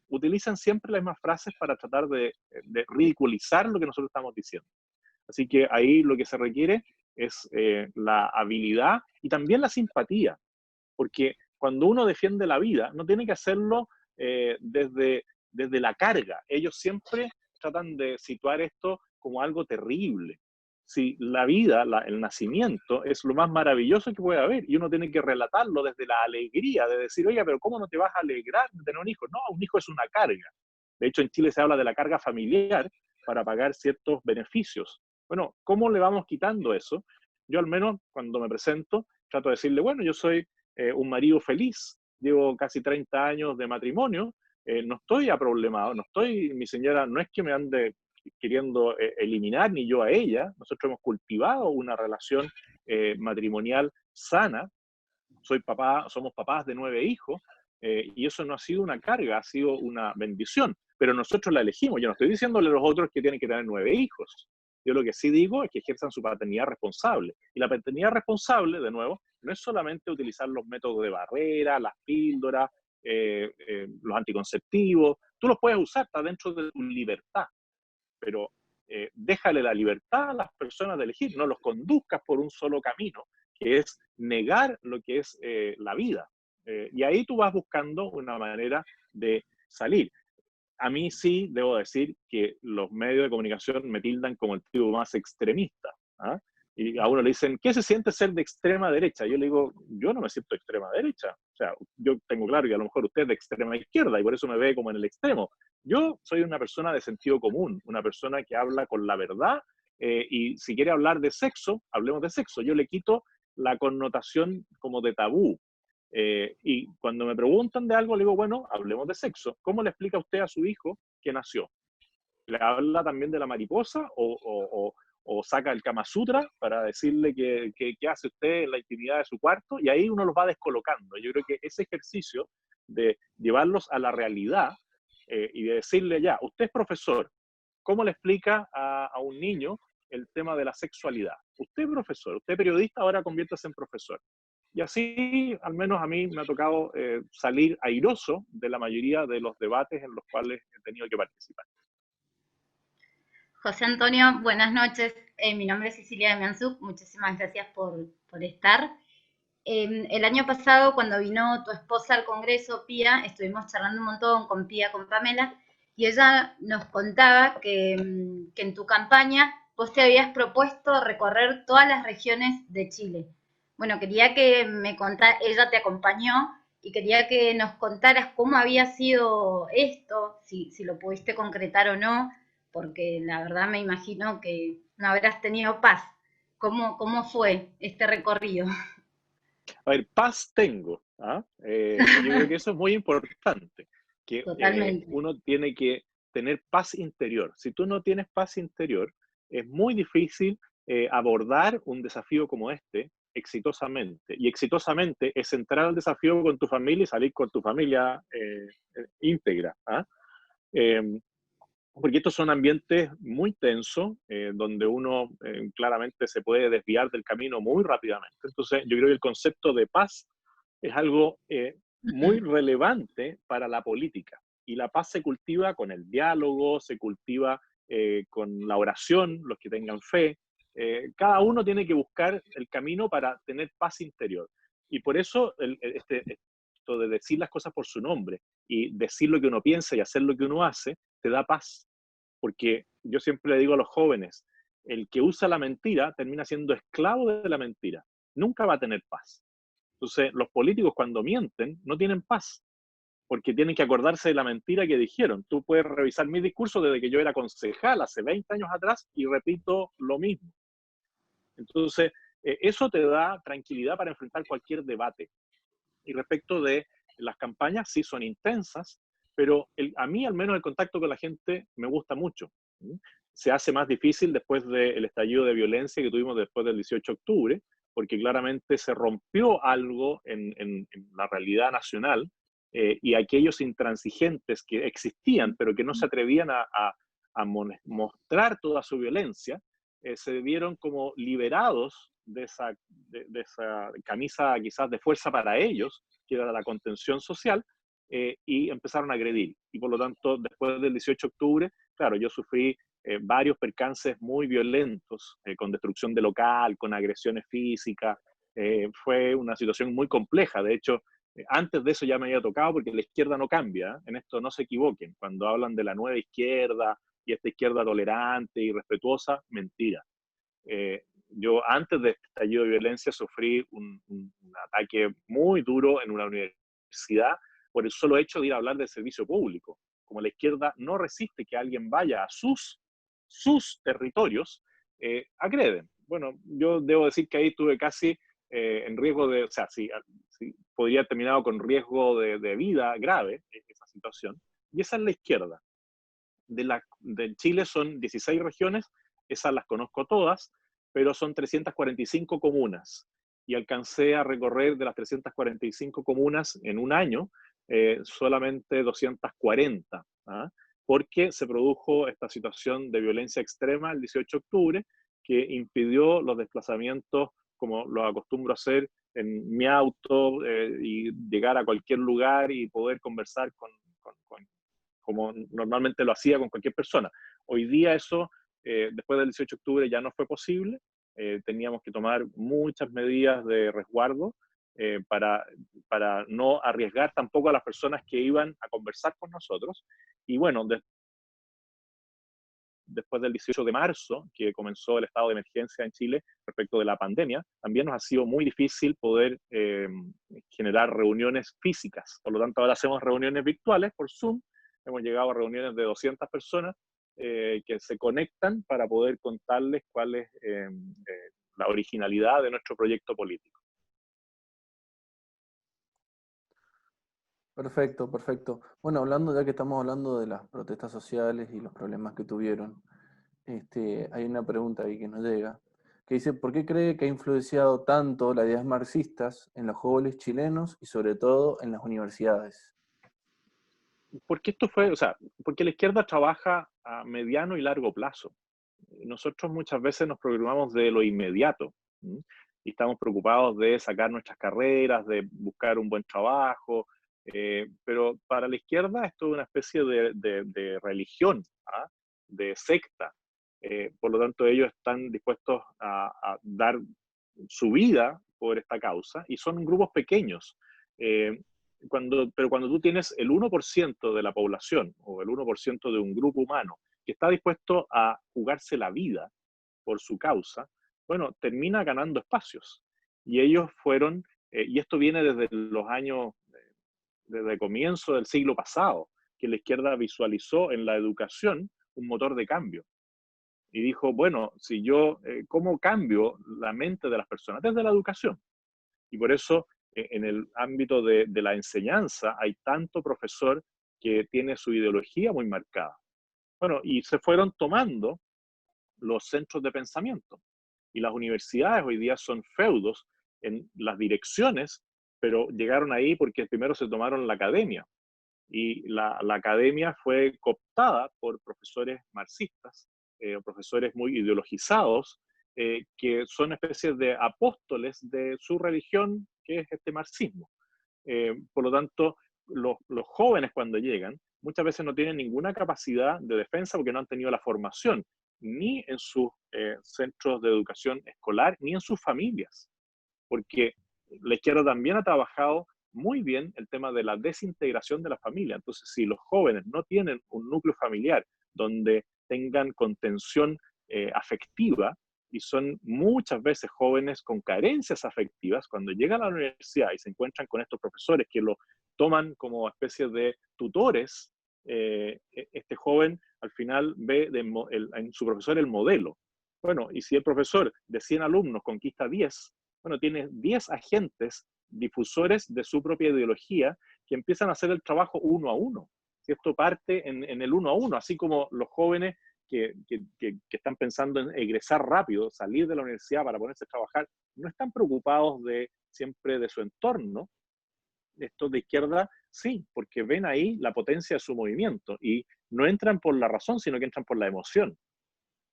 utilizan siempre las mismas frases para tratar de ridiculizar lo que nosotros estamos diciendo. Así que ahí lo que se requiere es la habilidad y también la simpatía, porque cuando uno defiende la vida, no tiene que hacerlo desde la carga. Ellos siempre tratan de situar esto como algo terrible. Si la vida, el nacimiento, es lo más maravilloso que puede haber, y uno tiene que relatarlo desde la alegría, de decir, oiga, pero ¿cómo no te vas a alegrar de tener un hijo? No, un hijo es una carga. De hecho, en Chile se habla de la carga familiar para pagar ciertos beneficios. Bueno, ¿cómo le vamos quitando eso? Yo al menos, cuando me presento, trato de decirle, bueno, yo soy un marido feliz, llevo casi 30 años de matrimonio, no estoy aproblemado, mi señora no es que me ande queriendo eliminar, ni yo a ella. Nosotros hemos cultivado una relación matrimonial sana. Somos papás de 9 hijos, y eso no ha sido una carga, ha sido una bendición. Pero nosotros la elegimos. Yo no estoy diciéndole a los otros que tienen que tener 9 hijos. Yo lo que sí digo es que ejerzan su paternidad responsable. Y la paternidad responsable, de nuevo, no es solamente utilizar los métodos de barrera, las píldoras, los anticonceptivos. Tú los puedes usar, está dentro de tu libertad. Pero déjale la libertad a las personas de elegir, no los conduzcas por un solo camino, que es negar lo que es la vida. Y ahí tú vas buscando una manera de salir. A mí sí debo decir que los medios de comunicación me tildan como el tipo más extremista. ¿Ah? Y a uno le dicen, ¿qué se siente ser de extrema derecha? Yo le digo, yo no me siento de extrema derecha. O sea, yo tengo claro que a lo mejor usted es de extrema izquierda y por eso me ve como en el extremo. Yo soy una persona de sentido común, una persona que habla con la verdad, y si quiere hablar de sexo, hablemos de sexo. Yo le quito la connotación como de tabú. Y cuando me preguntan de algo, le digo, bueno, hablemos de sexo. ¿Cómo le explica usted a su hijo que nació? ¿Le habla también de la mariposa o saca el Kama Sutra para decirle qué hace usted en la intimidad de su cuarto? Y ahí uno los va descolocando. Yo creo que ese ejercicio de llevarlos a la realidad y de decirle, ya, usted es profesor, ¿cómo le explica a un niño el tema de la sexualidad? Usted es profesor, usted es periodista, ahora conviértase en profesor. Y así, al menos a mí me ha tocado salir airoso de la mayoría de los debates en los cuales he tenido que participar. José Antonio, buenas noches. Mi nombre es Cecilia de Mianzuc. Muchísimas gracias por estar. El año pasado, cuando vino tu esposa al Congreso, Pía, estuvimos charlando un montón con Pía, con Pamela, y ella nos contaba que en tu campaña vos te habías propuesto recorrer todas las regiones de Chile. Bueno, quería que me contara, ella te acompañó, y quería que nos contaras cómo había sido esto, si lo pudiste concretar o no, porque la verdad me imagino que no habrás tenido paz. ¿Cómo fue este recorrido? A ver, paz tengo. ¿Ah? Yo creo que eso es muy importante, que uno tiene que tener paz interior. Si tú no tienes paz interior, es muy difícil abordar un desafío como este exitosamente. Y exitosamente es entrar al desafío con tu familia y salir con tu familia íntegra. ¿Ah? Porque estos son ambientes muy tensos, donde uno claramente se puede desviar del camino muy rápidamente. Entonces, yo creo que el concepto de paz es algo muy relevante para la política. Y la paz se cultiva con el diálogo, se cultiva con la oración, los que tengan fe. Cada uno tiene que buscar el camino para tener paz interior. Y por eso esto de decir las cosas por su nombre y decir lo que uno piensa y hacer lo que uno hace, te da paz. Porque yo siempre le digo a los jóvenes, el que usa la mentira termina siendo esclavo de la mentira. Nunca va a tener paz. Entonces, los políticos cuando mienten no tienen paz, porque tienen que acordarse de la mentira que dijeron. Tú puedes revisar mi discurso desde que yo era concejal hace 20 años atrás y repito lo mismo. Entonces, eso te da tranquilidad para enfrentar cualquier debate. Y respecto de las campañas, sí son intensas, pero a mí al menos el contacto con la gente me gusta mucho. Se hace más difícil después del estallido de violencia que tuvimos después del 18 de octubre, porque claramente se rompió algo en la realidad nacional, y aquellos intransigentes que existían, pero que no se atrevían a mostrar toda su violencia, se vieron como liberados de esa camisa quizás de fuerza para ellos, que era la contención social, y empezaron a agredir. Y por lo tanto, después del 18 de octubre, claro, yo sufrí varios percances muy violentos, con destrucción de local, con agresiones físicas. Fue una situación muy compleja. De hecho, antes de eso ya me había tocado, porque la izquierda no cambia, en esto no se equivoquen. Cuando hablan de la nueva izquierda y esta izquierda tolerante y respetuosa, mentira. Yo antes de este estallido de violencia sufrí un ataque muy duro en una universidad por el solo hecho de ir a hablar del servicio público. Como la izquierda no resiste que alguien vaya a sus territorios, agreden. Bueno, yo debo decir que ahí tuve casi en riesgo de, o sea, sí, podría haber terminado con riesgo de vida grave esa situación. Y esa es la izquierda. De Chile son 16 regiones, esas las conozco todas, pero son 345 comunas. Y alcancé a recorrer de las 345 comunas en un año, solamente 240, ¿ah? Porque se produjo esta situación de violencia extrema el 18 de octubre, que impidió los desplazamientos, como lo acostumbro a hacer en mi auto, y llegar a cualquier lugar y poder conversar como normalmente lo hacía con cualquier persona. Hoy día eso, después del 18 de octubre, ya no fue posible. Teníamos que tomar muchas medidas de resguardo para no arriesgar tampoco a las personas que iban a conversar con nosotros. Y bueno, después del 18 de marzo, que comenzó el estado de emergencia en Chile respecto de la pandemia, también nos ha sido muy difícil poder generar reuniones físicas. Por lo tanto, ahora hacemos reuniones virtuales por Zoom. Hemos llegado a reuniones de 200 personas que se conectan para poder contarles cuál es la originalidad de nuestro proyecto político. Perfecto, perfecto. Bueno, hablando, ya que estamos hablando de las protestas sociales y los problemas que tuvieron, hay una pregunta ahí que nos llega, que dice, ¿por qué cree que ha influenciado tanto las ideas marxistas en los jóvenes chilenos y sobre todo en las universidades? Porque esto fue, o sea, porque la izquierda trabaja a mediano y largo plazo. Nosotros muchas veces nos preocupamos de lo inmediato, ¿sí? Y estamos preocupados de sacar nuestras carreras, de buscar un buen trabajo, pero para la izquierda esto es una especie de religión, ¿ah? De secta. Por lo tanto, ellos están dispuestos a dar su vida por esta causa y son grupos pequeños. Pero cuando tú tienes el 1% de la población o el 1% de un grupo humano que está dispuesto a jugarse la vida por su causa, bueno, termina ganando espacios. Y ellos fueron, y esto viene desde los años, desde el comienzo del siglo pasado, que la izquierda visualizó en la educación un motor de cambio. Y dijo, bueno, si yo, ¿cómo cambio la mente de las personas? Desde la educación. Y por eso, en el ámbito de la enseñanza, hay tanto profesor que tiene su ideología muy marcada. Bueno, y se fueron tomando los centros de pensamiento. Y las universidades hoy día son feudos en las direcciones, pero llegaron ahí porque primero se tomaron la academia. Y la academia fue cooptada por profesores marxistas, profesores muy ideologizados, que son especies de apóstoles de su religión, que es este marxismo. Por lo tanto, los jóvenes cuando llegan, muchas veces no tienen ninguna capacidad de defensa porque no han tenido la formación, ni en sus centros de educación escolar, ni en sus familias. Porque la izquierda también ha trabajado muy bien el tema de la desintegración de la familia. Entonces, si los jóvenes no tienen un núcleo familiar donde tengan contención afectiva, y son muchas veces jóvenes con carencias afectivas, cuando llegan a la universidad y se encuentran con estos profesores que lo toman como especie de tutores, este joven al final ve en su profesor el modelo. Bueno, y si el profesor de 100 alumnos conquista 10, bueno, tiene 10 agentes difusores de su propia ideología que empiezan a hacer el trabajo uno a uno. Si esto parte en el uno a uno, así como los jóvenes que están pensando en egresar rápido, salir de la universidad para ponerse a trabajar, no están preocupados siempre de su entorno. Estos de izquierda Sí, porque ven ahí la potencia de su movimiento y no entran por la razón, sino que entran por la emoción.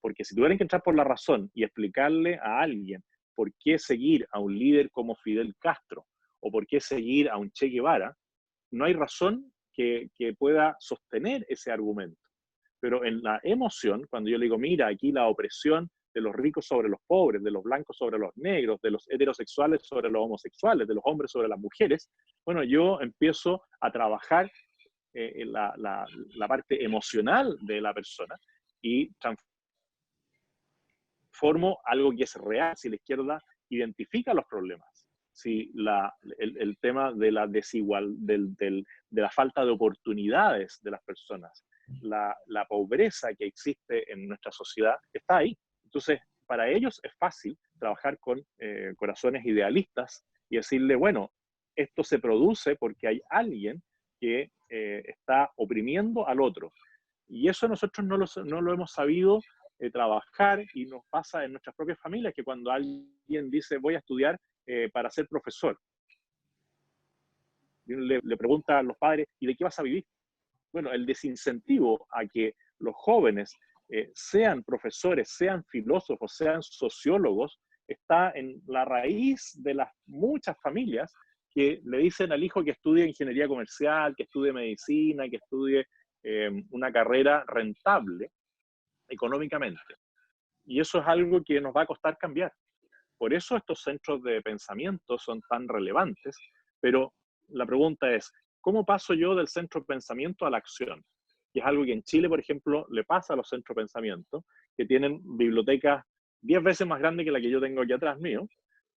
Porque si tuvieran que entrar por la razón y explicarle a alguien por qué seguir a un líder como Fidel Castro o por qué seguir a un Che Guevara, no hay razón que pueda sostener ese argumento. Pero en la emoción, cuando yo le digo, mira, aquí la opresión de los ricos sobre los pobres, de los blancos sobre los negros, de los heterosexuales sobre los homosexuales, de los hombres sobre las mujeres, bueno, yo empiezo a trabajar la parte emocional de la persona y transformo algo que es real, si la izquierda identifica los problemas, si el tema de la de la falta de oportunidades de las personas, la pobreza que existe en nuestra sociedad, está ahí. Entonces, para ellos es fácil trabajar con corazones idealistas y decirle, bueno, esto se produce porque hay alguien que está oprimiendo al otro. Y eso nosotros no lo hemos sabido trabajar, y nos pasa en nuestras propias familias, que cuando alguien dice voy a estudiar para ser profesor, le pregunta a los padres, ¿y de qué vas a vivir? Bueno, el desincentivo a que los jóvenes sean profesores, sean filósofos, sean sociólogos, está en la raíz de las muchas familias que le dicen al hijo que estudie ingeniería comercial, que estudie medicina, que estudie una carrera rentable económicamente. Y eso es algo que nos va a costar cambiar. Por eso estos centros de pensamiento son tan relevantes, pero la pregunta es, ¿cómo paso yo del centro de pensamiento a la acción? Y es algo que en Chile, por ejemplo, le pasa a los centros de pensamiento, que tienen bibliotecas 10 veces más grandes que la que yo tengo aquí atrás mío,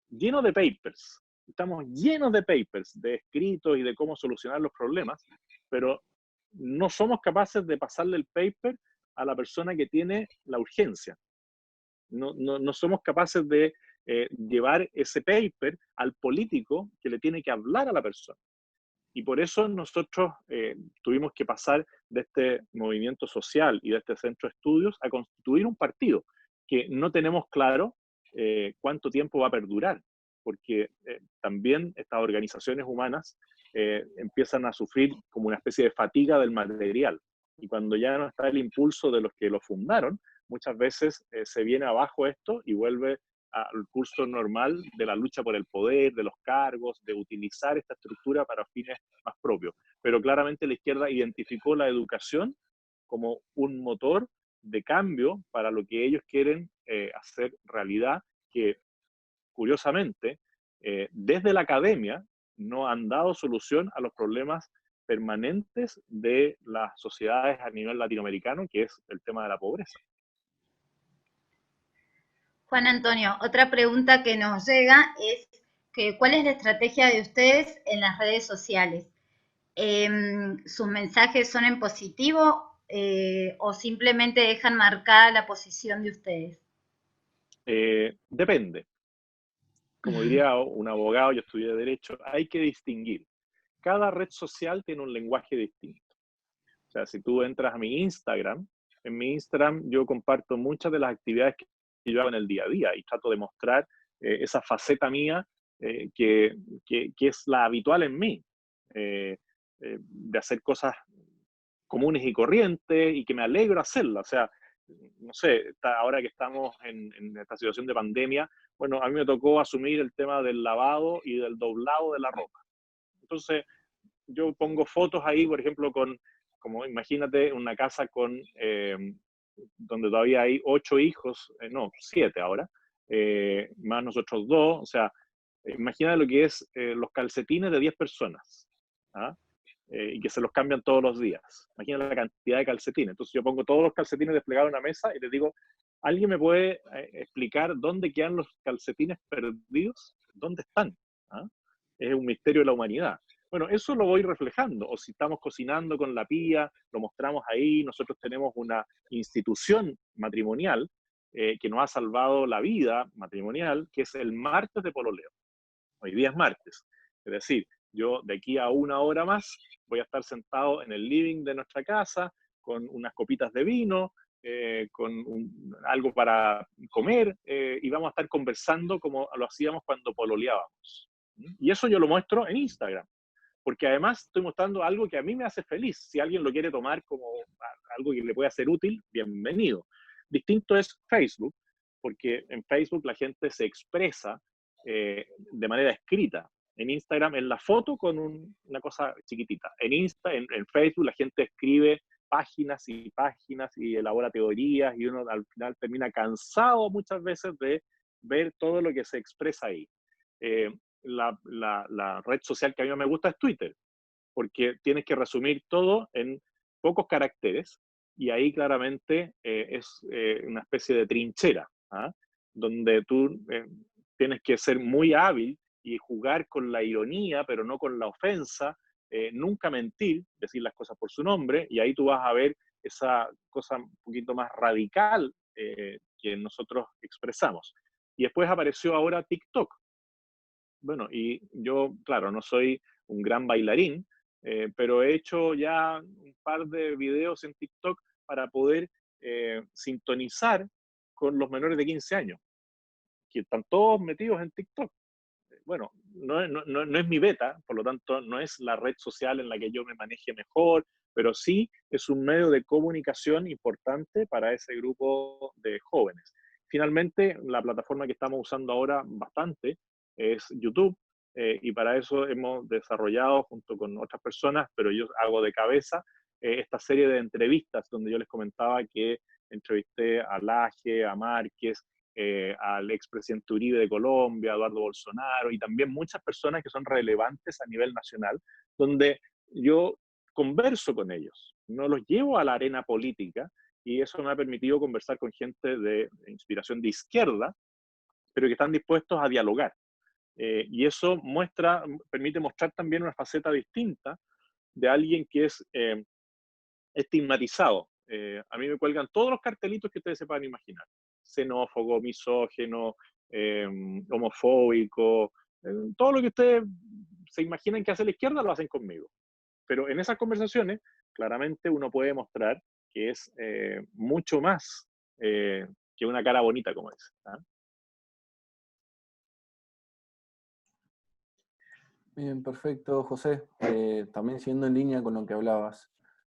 llenos de papers. Estamos llenos de papers, de escritos y de cómo solucionar los problemas, pero no somos capaces de pasarle el paper a la persona que tiene la urgencia. No somos capaces de llevar ese paper al político que le tiene que hablar a la persona. Y por eso nosotros tuvimos que pasar de este movimiento social y de este centro de estudios a constituir un partido que no tenemos claro cuánto tiempo va a perdurar, porque también estas organizaciones humanas empiezan a sufrir como una especie de fatiga del material. Y cuando ya no está el impulso de los que lo fundaron, muchas veces se viene abajo esto y vuelve al curso normal de la lucha por el poder, de los cargos, de utilizar esta estructura para fines más propios. Pero claramente la izquierda identificó la educación como un motor de cambio para lo que ellos quieren hacer realidad, que curiosamente, desde la academia no han dado solución a los problemas permanentes de las sociedades a nivel latinoamericano, que es el tema de la pobreza. Juan Antonio, otra pregunta que nos llega es que ¿cuál es la estrategia de ustedes en las redes sociales? ¿Sus mensajes son en positivo o simplemente dejan marcada la posición de ustedes? Depende. Como diría un abogado, yo estudié Derecho, hay que distinguir. Cada red social tiene un lenguaje distinto. O sea, si tú entras a mi Instagram, en mi Instagram yo comparto muchas de las actividades que yo hago en el día a día y trato de mostrar esa faceta mía que es la habitual en mí, de hacer cosas comunes y corrientes y que me alegro hacerlas. O sea, no sé, ahora que estamos en esta situación de pandemia, bueno, a mí me tocó asumir el tema del lavado y del doblado de la ropa. Entonces, yo pongo fotos ahí, por ejemplo, como imagínate una casa con, donde todavía hay 8 hijos, no, 7 ahora, más nosotros 2, o sea, imagina lo que es los calcetines de 10 personas, ¿ah? Y que se los cambian todos los días. Imagina la cantidad de calcetines. Entonces yo pongo todos los calcetines desplegados en una mesa y les digo, ¿alguien me puede explicar dónde quedan los calcetines perdidos? ¿Dónde están? ¿Ah? Es un misterio de la humanidad. Bueno, eso lo voy reflejando. O si estamos cocinando con la pía, lo mostramos ahí. Nosotros tenemos una institución matrimonial que nos ha salvado la vida matrimonial, que es el martes de pololeo. Hoy día es martes. Es decir, yo de aquí a una hora más voy a estar sentado en el living de nuestra casa con unas copitas de vino, algo para comer y vamos a estar conversando como lo hacíamos cuando pololeábamos. Y eso yo lo muestro en Instagram. porque además estoy mostrando algo que a mí me hace feliz. Si alguien lo quiere tomar como algo que le pueda ser útil, bienvenido. Distinto es Facebook, porque en Facebook la gente se expresa de manera escrita. En Instagram es la foto con una cosa chiquitita. En Facebook la gente escribe páginas y páginas y elabora teorías y uno al final termina cansado muchas veces de ver todo lo que se expresa ahí. La red social que a mí me gusta es Twitter, porque tienes que resumir todo en pocos caracteres y ahí claramente es una especie de trinchera, ¿ah? Donde tú tienes que ser muy hábil y jugar con la ironía, pero no con la ofensa, nunca mentir, decir las cosas por su nombre, y ahí tú vas a ver esa cosa un poquito más radical que nosotros expresamos. Y después apareció ahora TikTok. Bueno, y yo, claro, no soy un gran bailarín, pero he hecho ya un par de videos en TikTok para poder sintonizar con los menores de 15 años, que están todos metidos en TikTok. Bueno, no es mi beta, por lo tanto no es la red social en la que yo me maneje mejor, pero sí es un medio de comunicación importante para ese grupo de jóvenes. Finalmente, la plataforma que estamos usando ahora bastante es YouTube, y para eso hemos desarrollado junto con otras personas, pero yo hago de cabeza, esta serie de entrevistas donde yo les comentaba que entrevisté a Laje, a Márquez, al expresidente Uribe de Colombia, Eduardo Bolsonaro, y también muchas personas que son relevantes a nivel nacional, donde yo converso con ellos, no los llevo a la arena política, y eso me ha permitido conversar con gente de inspiración de izquierda, pero que están dispuestos a dialogar. Y eso permite mostrar también una faceta distinta de alguien que es estigmatizado. A mí me cuelgan todos los cartelitos que ustedes se puedan imaginar. Xenófobo, misógino, homofóbico, todo lo que ustedes se imaginan que hace la izquierda lo hacen conmigo. Pero en esas conversaciones, claramente uno puede mostrar que es mucho más que una cara bonita, como dice. ¿Ah? Bien, perfecto, José. También siguiendo en línea con lo que hablabas.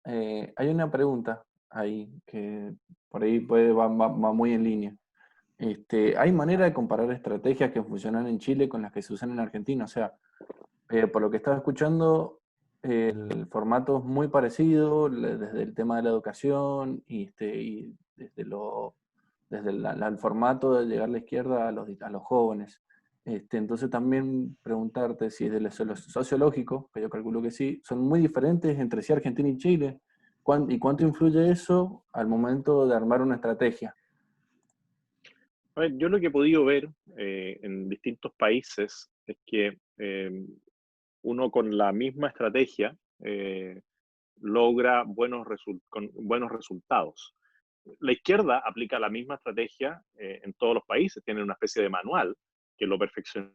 Hay una pregunta ahí que por ahí va muy en línea. ¿Hay manera de comparar estrategias que funcionan en Chile con las que se usan en Argentina? O sea, por lo que estaba escuchando, el formato es muy parecido desde el tema de la educación y desde el formato de llegar a la izquierda a los jóvenes. Entonces también preguntarte si desde lo sociológico, que yo calculo que sí, son muy diferentes entre sí Argentina y Chile. ¿Y cuánto influye eso al momento de armar una estrategia? A ver, yo lo que he podido ver en distintos países es que uno con la misma estrategia logra buenos resultados. La izquierda aplica la misma estrategia en todos los países, tiene una especie de manual que lo perfeccionaron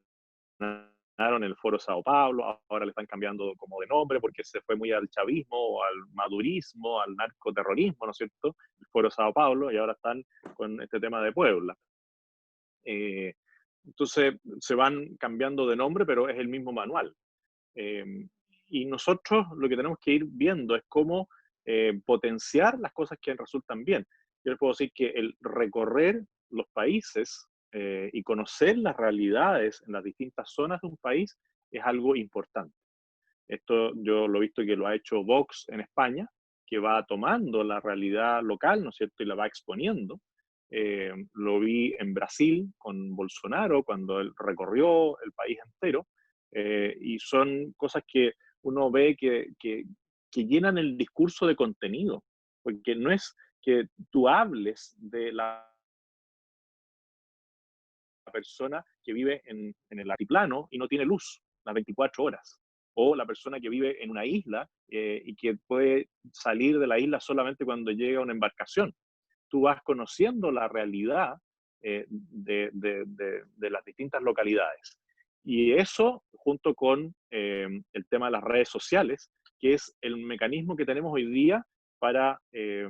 en el Foro Sao Paulo, ahora le están cambiando como de nombre porque se fue muy al chavismo, o al madurismo, al narcoterrorismo, ¿no es cierto? El Foro Sao Paulo, y ahora están con este tema de Puebla. Entonces se van cambiando de nombre, pero es el mismo manual. Y nosotros lo que tenemos que ir viendo es cómo potenciar las cosas que resultan bien. Yo les puedo decir que el recorrer los países y conocer las realidades en las distintas zonas de un país es algo importante. Esto yo lo he visto que lo ha hecho Vox en España, que va tomando la realidad local, ¿no es cierto?, y la va exponiendo. Lo vi en Brasil con Bolsonaro, cuando él recorrió el país entero, y son cosas que uno ve que llenan el discurso de contenido, porque no es que tú hables de la persona que vive en el altiplano y no tiene luz las 24 horas, o la persona que vive en una isla y que puede salir de la isla solamente cuando llega una embarcación. Tú vas conociendo la realidad de las distintas localidades. Y eso, junto con el tema de las redes sociales, que es el mecanismo que tenemos hoy día para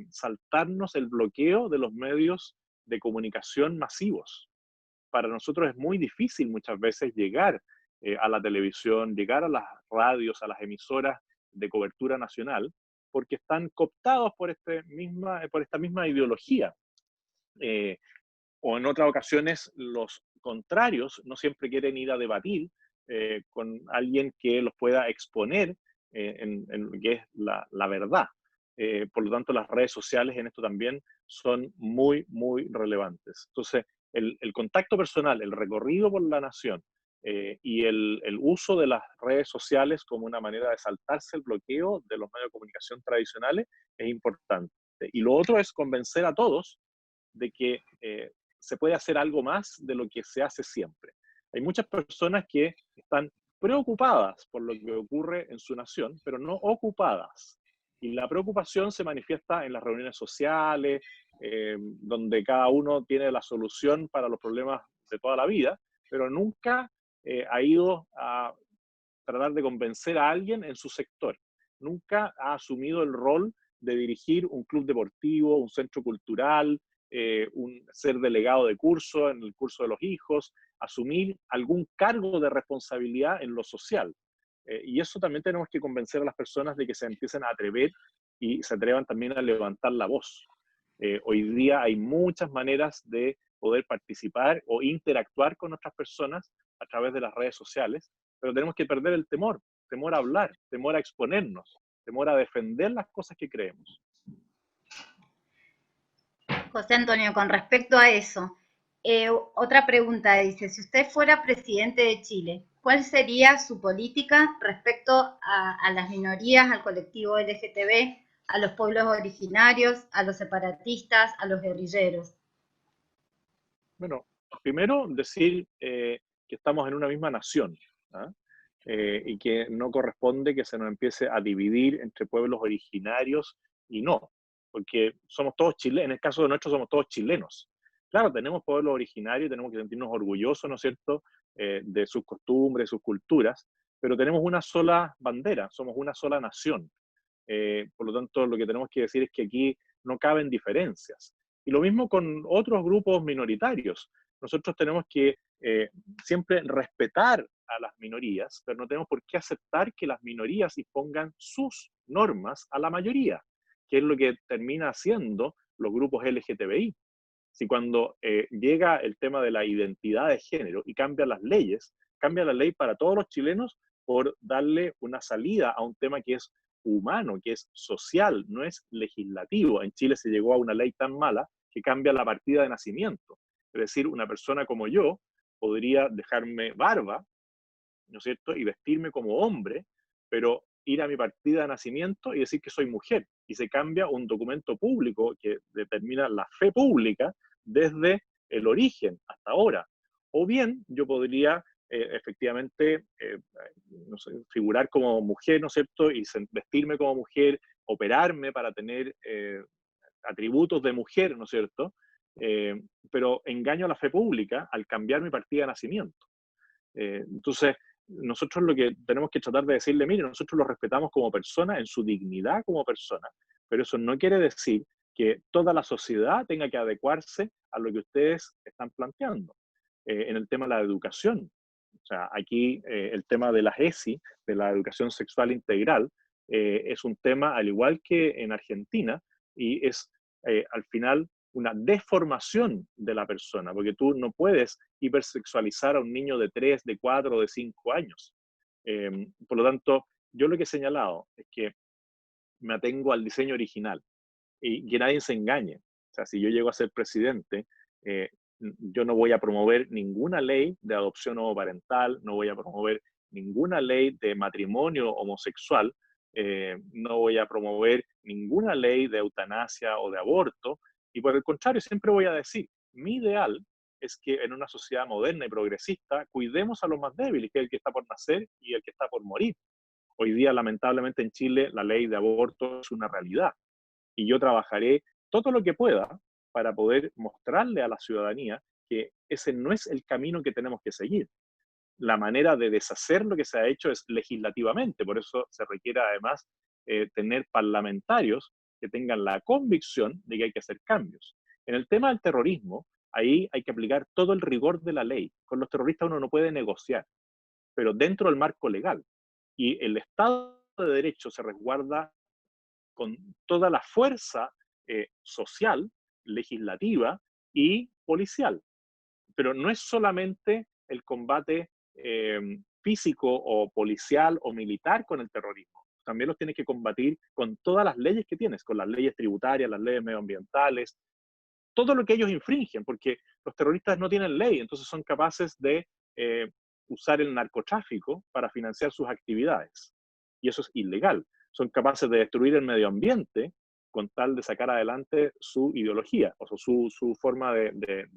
saltarnos el bloqueo de los medios de comunicación masivos. Para nosotros es muy difícil muchas veces llegar a la televisión, llegar a las radios, a las emisoras de cobertura nacional, porque están cooptados por esta misma ideología. O en otras ocasiones los contrarios no siempre quieren ir a debatir con alguien que los pueda exponer en lo que es la verdad. Por lo tanto, las redes sociales en esto también son muy, muy relevantes. Entonces, el contacto personal, el recorrido por la nación y el uso de las redes sociales como una manera de saltarse el bloqueo de los medios de comunicación tradicionales es importante. Y lo otro es convencer a todos de que se puede hacer algo más de lo que se hace siempre. Hay muchas personas que están preocupadas por lo que ocurre en su nación, pero no ocupadas. Y la preocupación se manifiesta en las reuniones sociales, donde cada uno tiene la solución para los problemas de toda la vida, pero nunca ha ido a tratar de convencer a alguien en su sector. Nunca ha asumido el rol de dirigir un club deportivo, un centro cultural, ser delegado de curso en el curso de los hijos, asumir algún cargo de responsabilidad en lo social. Y eso también tenemos que convencer a las personas de que se empiecen a atrever y se atrevan también a levantar la voz. Hoy día hay muchas maneras de poder participar o interactuar con otras personas a través de las redes sociales, pero tenemos que perder el temor a hablar, temor a exponernos, temor a defender las cosas que creemos. José Antonio, con respecto a eso, otra pregunta dice, si usted fuera presidente de Chile, ¿cuál sería su política respecto a las minorías, al colectivo LGTB, a los pueblos originarios, a los separatistas, a los guerrilleros? Bueno, primero decir que estamos en una misma nación, ¿ah? Y que no corresponde que se nos empiece a dividir entre pueblos originarios y no, porque somos todos chilenos, en el caso de nosotros somos todos chilenos. Claro, tenemos pueblos originarios, tenemos que sentirnos orgullosos, ¿no es cierto?, de sus costumbres, sus culturas, pero tenemos una sola bandera, somos una sola nación. Por lo tanto, lo que tenemos que decir es que aquí no caben diferencias. Y lo mismo con otros grupos minoritarios. Nosotros tenemos que siempre respetar a las minorías, pero no tenemos por qué aceptar que las minorías impongan sus normas a la mayoría, que es lo que termina haciendo los grupos LGTBI. Si cuando llega el tema de la identidad de género y cambian las leyes, cambia la ley para todos los chilenos por darle una salida a un tema que es humano, que es social, no es legislativo. En Chile se llegó a una ley tan mala que cambia la partida de nacimiento. Es decir, una persona como yo podría dejarme barba, ¿no es cierto?, y vestirme como hombre, pero ir a mi partida de nacimiento y decir que soy mujer. Y se cambia un documento público que determina la fe pública desde el origen hasta ahora. O bien yo podría efectivamente no sé, figurar como mujer, ¿no es cierto?, y vestirme como mujer, operarme para tener atributos de mujer, ¿no es cierto?, pero engaño a la fe pública al cambiar mi partida de nacimiento. Entonces, nosotros lo que tenemos que tratar de decirle, mire, nosotros lo respetamos como persona, en su dignidad como persona, pero eso no quiere decir que toda la sociedad tenga que adecuarse a lo que ustedes están planteando. En el tema de la educación, o sea, aquí el tema de las ESI, de la educación sexual integral, es un tema al igual que en Argentina, y es al final una deformación de la persona, porque tú no puedes hipersexualizar a un niño de 3, de 4, de 5 años. Por lo tanto, yo lo que he señalado es que me atengo al diseño original y que nadie se engañe. O sea, si yo llego a ser presidente, yo no voy a promover ninguna ley de adopción homoparental, no voy a promover ninguna ley de matrimonio homosexual, no voy a promover ninguna ley de eutanasia o de aborto, y por el contrario, siempre voy a decir, mi ideal es que en una sociedad moderna y progresista cuidemos a los más débiles, que es el que está por nacer y el que está por morir. Hoy día, lamentablemente, en Chile la ley de aborto es una realidad, y yo trabajaré todo lo que pueda para poder mostrarle a la ciudadanía que ese no es el camino que tenemos que seguir. La manera de deshacer lo que se ha hecho es legislativamente, por eso se requiere además tener parlamentarios que tengan la convicción de que hay que hacer cambios. En el tema del terrorismo, ahí hay que aplicar todo el rigor de la ley. Con los terroristas uno no puede negociar. pero dentro del marco legal. Y el Estado de Derecho se resguarda con toda la fuerza social, legislativa y policial. Pero no es solamente el combate físico o policial o militar con el terrorismo. También los tienes que combatir con todas las leyes que tienes, con las leyes tributarias, las leyes medioambientales, todo lo que ellos infringen, porque los terroristas no tienen ley, entonces son capaces de usar el narcotráfico para financiar sus actividades. Y eso es ilegal. Son capaces de destruir el medio ambiente con tal de sacar adelante su ideología, o sea, su forma de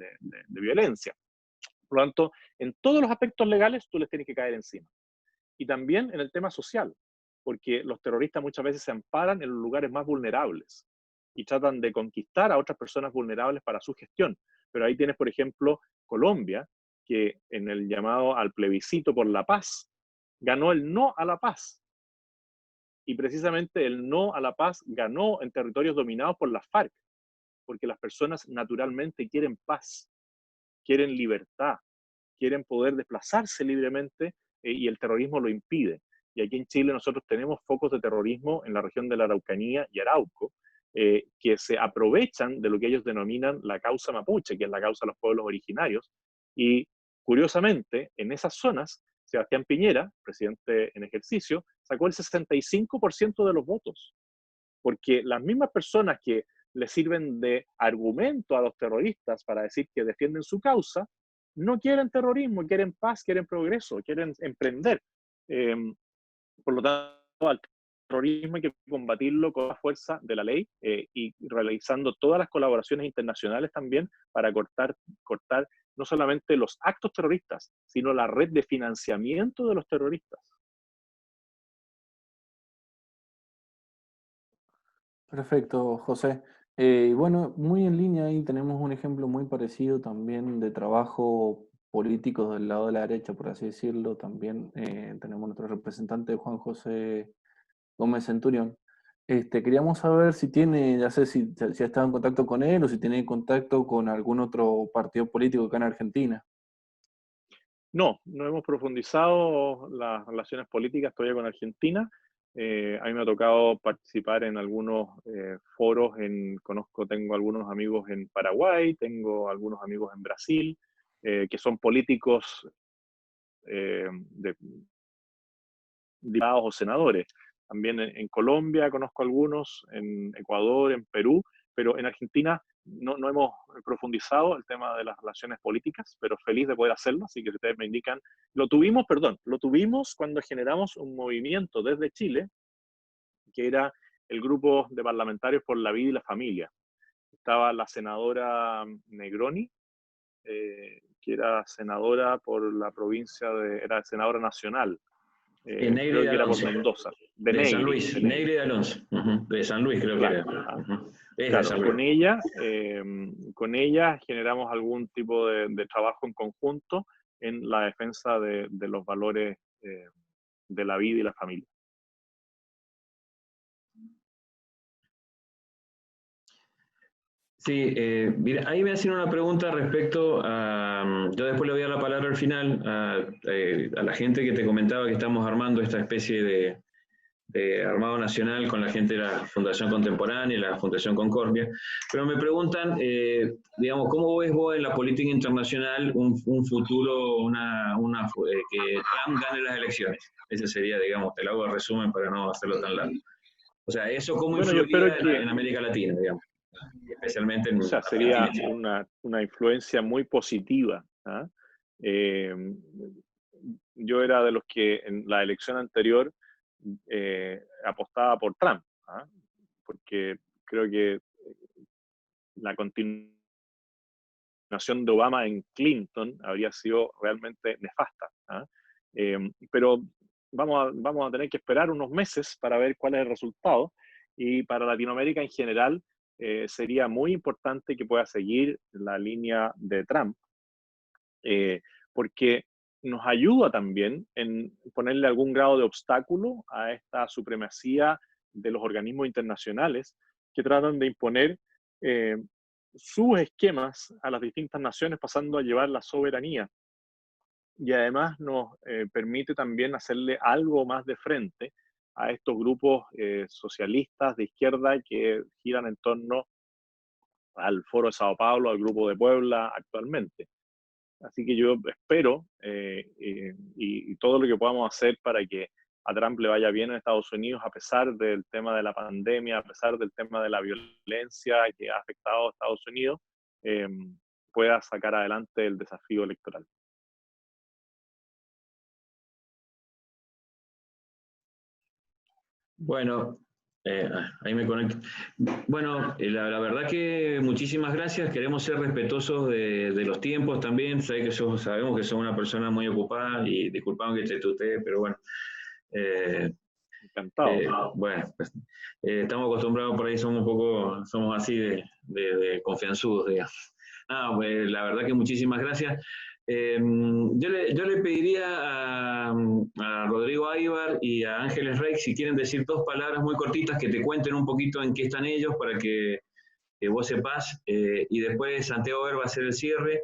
violencia. Por lo tanto, en todos los aspectos legales tú les tienes que caer encima. Y también en el tema social, porque los terroristas muchas veces se amparan en los lugares más vulnerables y tratan de conquistar a otras personas vulnerables para su gestión. Pero ahí tienes, por ejemplo, Colombia, que en el llamado al plebiscito por la paz, ganó el no a la paz. Y precisamente el no a la paz ganó en territorios dominados por las FARC, porque las personas naturalmente quieren paz, quieren libertad, quieren poder desplazarse libremente y el terrorismo lo impide. Y aquí en Chile nosotros tenemos focos de terrorismo en la región de la Araucanía y Arauco, que se aprovechan de lo que ellos denominan la causa mapuche, que es la causa de los pueblos originarios. Y curiosamente, en esas zonas, Sebastián Piñera, presidente en ejercicio, sacó el 65% de los votos, porque las mismas personas que le sirven de argumento a los terroristas para decir que defienden su causa, no quieren terrorismo, quieren paz, quieren progreso, quieren emprender. Por lo tanto, al terrorismo hay que combatirlo con la fuerza de la ley y realizando todas las colaboraciones internacionales también para cortar no solamente los actos terroristas, sino la red de financiamiento de los terroristas. Perfecto, José. Y bueno, muy en línea ahí tenemos un ejemplo muy parecido también de trabajo político del lado de la derecha, por así decirlo. También tenemos nuestro representante Juan José Gómez Centurión. Queríamos saber si tiene, ya sé si ha estado en contacto con él o si tiene contacto con algún otro partido político acá en Argentina. No hemos profundizado las relaciones políticas todavía con Argentina. A mí me ha tocado participar en algunos foros, tengo algunos amigos en Paraguay, tengo algunos amigos en Brasil, que son políticos diputados o senadores. También en Colombia conozco algunos, en Ecuador, en Perú, pero en Argentina no hemos profundizado el tema de las relaciones políticas, pero feliz de poder hacerlo, así que si ustedes me indican, lo tuvimos cuando generamos un movimiento desde Chile, que era el grupo de parlamentarios por la vida y la familia. Estaba la senadora Negroni, que era senadora por la provincia era senadora nacional, creo que era por Mendoza. De San Luis, Negri de Alonso. De San Luis creo claro, que era. Claro, con ella generamos algún tipo de trabajo en conjunto en la defensa de los valores de la vida y la familia. Sí, mira, ahí me hacen una pregunta respecto a, yo después le voy a dar la palabra al final, a la gente que te comentaba que estamos armando esta especie de Armado Nacional con la gente de la Fundación Contemporánea y la Fundación Concordia, pero me preguntan, digamos, ¿cómo ves vos en la política internacional un futuro, que Trump gane las elecciones? Ese sería, digamos, te lo hago el resumen para no hacerlo tan largo. O sea, ¿eso cómo influiría en América Latina, digamos? Especialmente en... O sea, sería una influencia muy positiva. Yo era de los que en la elección anterior apostaba por Trump, porque creo que la continuación de Obama en Clinton habría sido realmente nefasta. Pero vamos a tener que esperar unos meses para ver cuál es el resultado, y para Latinoamérica en general sería muy importante que pueda seguir la línea de Trump, porque nos ayuda también en ponerle algún grado de obstáculo a esta supremacía de los organismos internacionales que tratan de imponer sus esquemas a las distintas naciones, pasando a llevar la soberanía y además nos permite también hacerle algo más de frente a estos grupos socialistas de izquierda que giran en torno al Foro de Sao Paulo, al Grupo de Puebla actualmente. Así que yo espero y todo lo que podamos hacer para que a Trump le vaya bien en Estados Unidos, a pesar del tema de la pandemia, a pesar del tema de la violencia que ha afectado a Estados Unidos, pueda sacar adelante el desafío electoral. Bueno, ahí me conecto. Bueno, la verdad que muchísimas gracias. Queremos ser respetuosos de los tiempos también. Sabemos que sos una persona muy ocupada y disculpame que te tutee, pero bueno. Encantado. Bueno, pues, estamos acostumbrados por ahí, somos así de confianzudos, digamos. Pues, la verdad que muchísimas gracias. Yo le pediría a Rodrigo Aybar y a Ángeles Rey, si quieren decir 2 palabras muy cortitas, que te cuenten un poquito en qué están ellos, para que vos sepas, y después Santiago Ver va a hacer el cierre.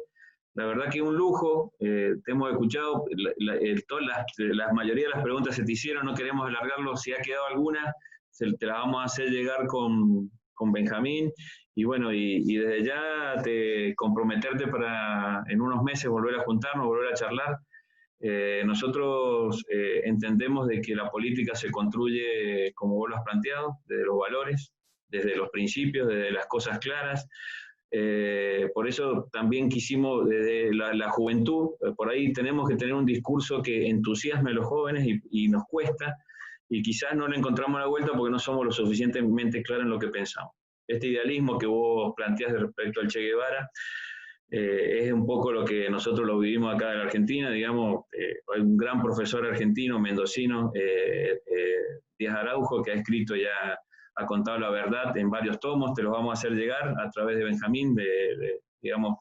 La verdad que un lujo, te hemos escuchado, la mayoría de las preguntas se te hicieron, no queremos alargarlo, si ha quedado alguna, te la vamos a hacer llegar con Benjamín, y bueno, y desde ya comprometerte para en unos meses volver a juntarnos, volver a charlar. Nosotros entendemos de que la política se construye, como vos lo has planteado, desde los valores, desde los principios, desde las cosas claras. Por eso también quisimos, desde la juventud, por ahí tenemos que tener un discurso que entusiasme a los jóvenes y nos cuesta, y quizás no le encontramos la vuelta porque no somos lo suficientemente claros en lo que pensamos. Este idealismo que vos planteás respecto al Che Guevara es un poco lo que nosotros lo vivimos acá en la Argentina, digamos, hay un gran profesor argentino, mendocino, Díaz Araujo, que ha escrito ya, ha contado la verdad en varios tomos, te los vamos a hacer llegar a través de Benjamín, digamos,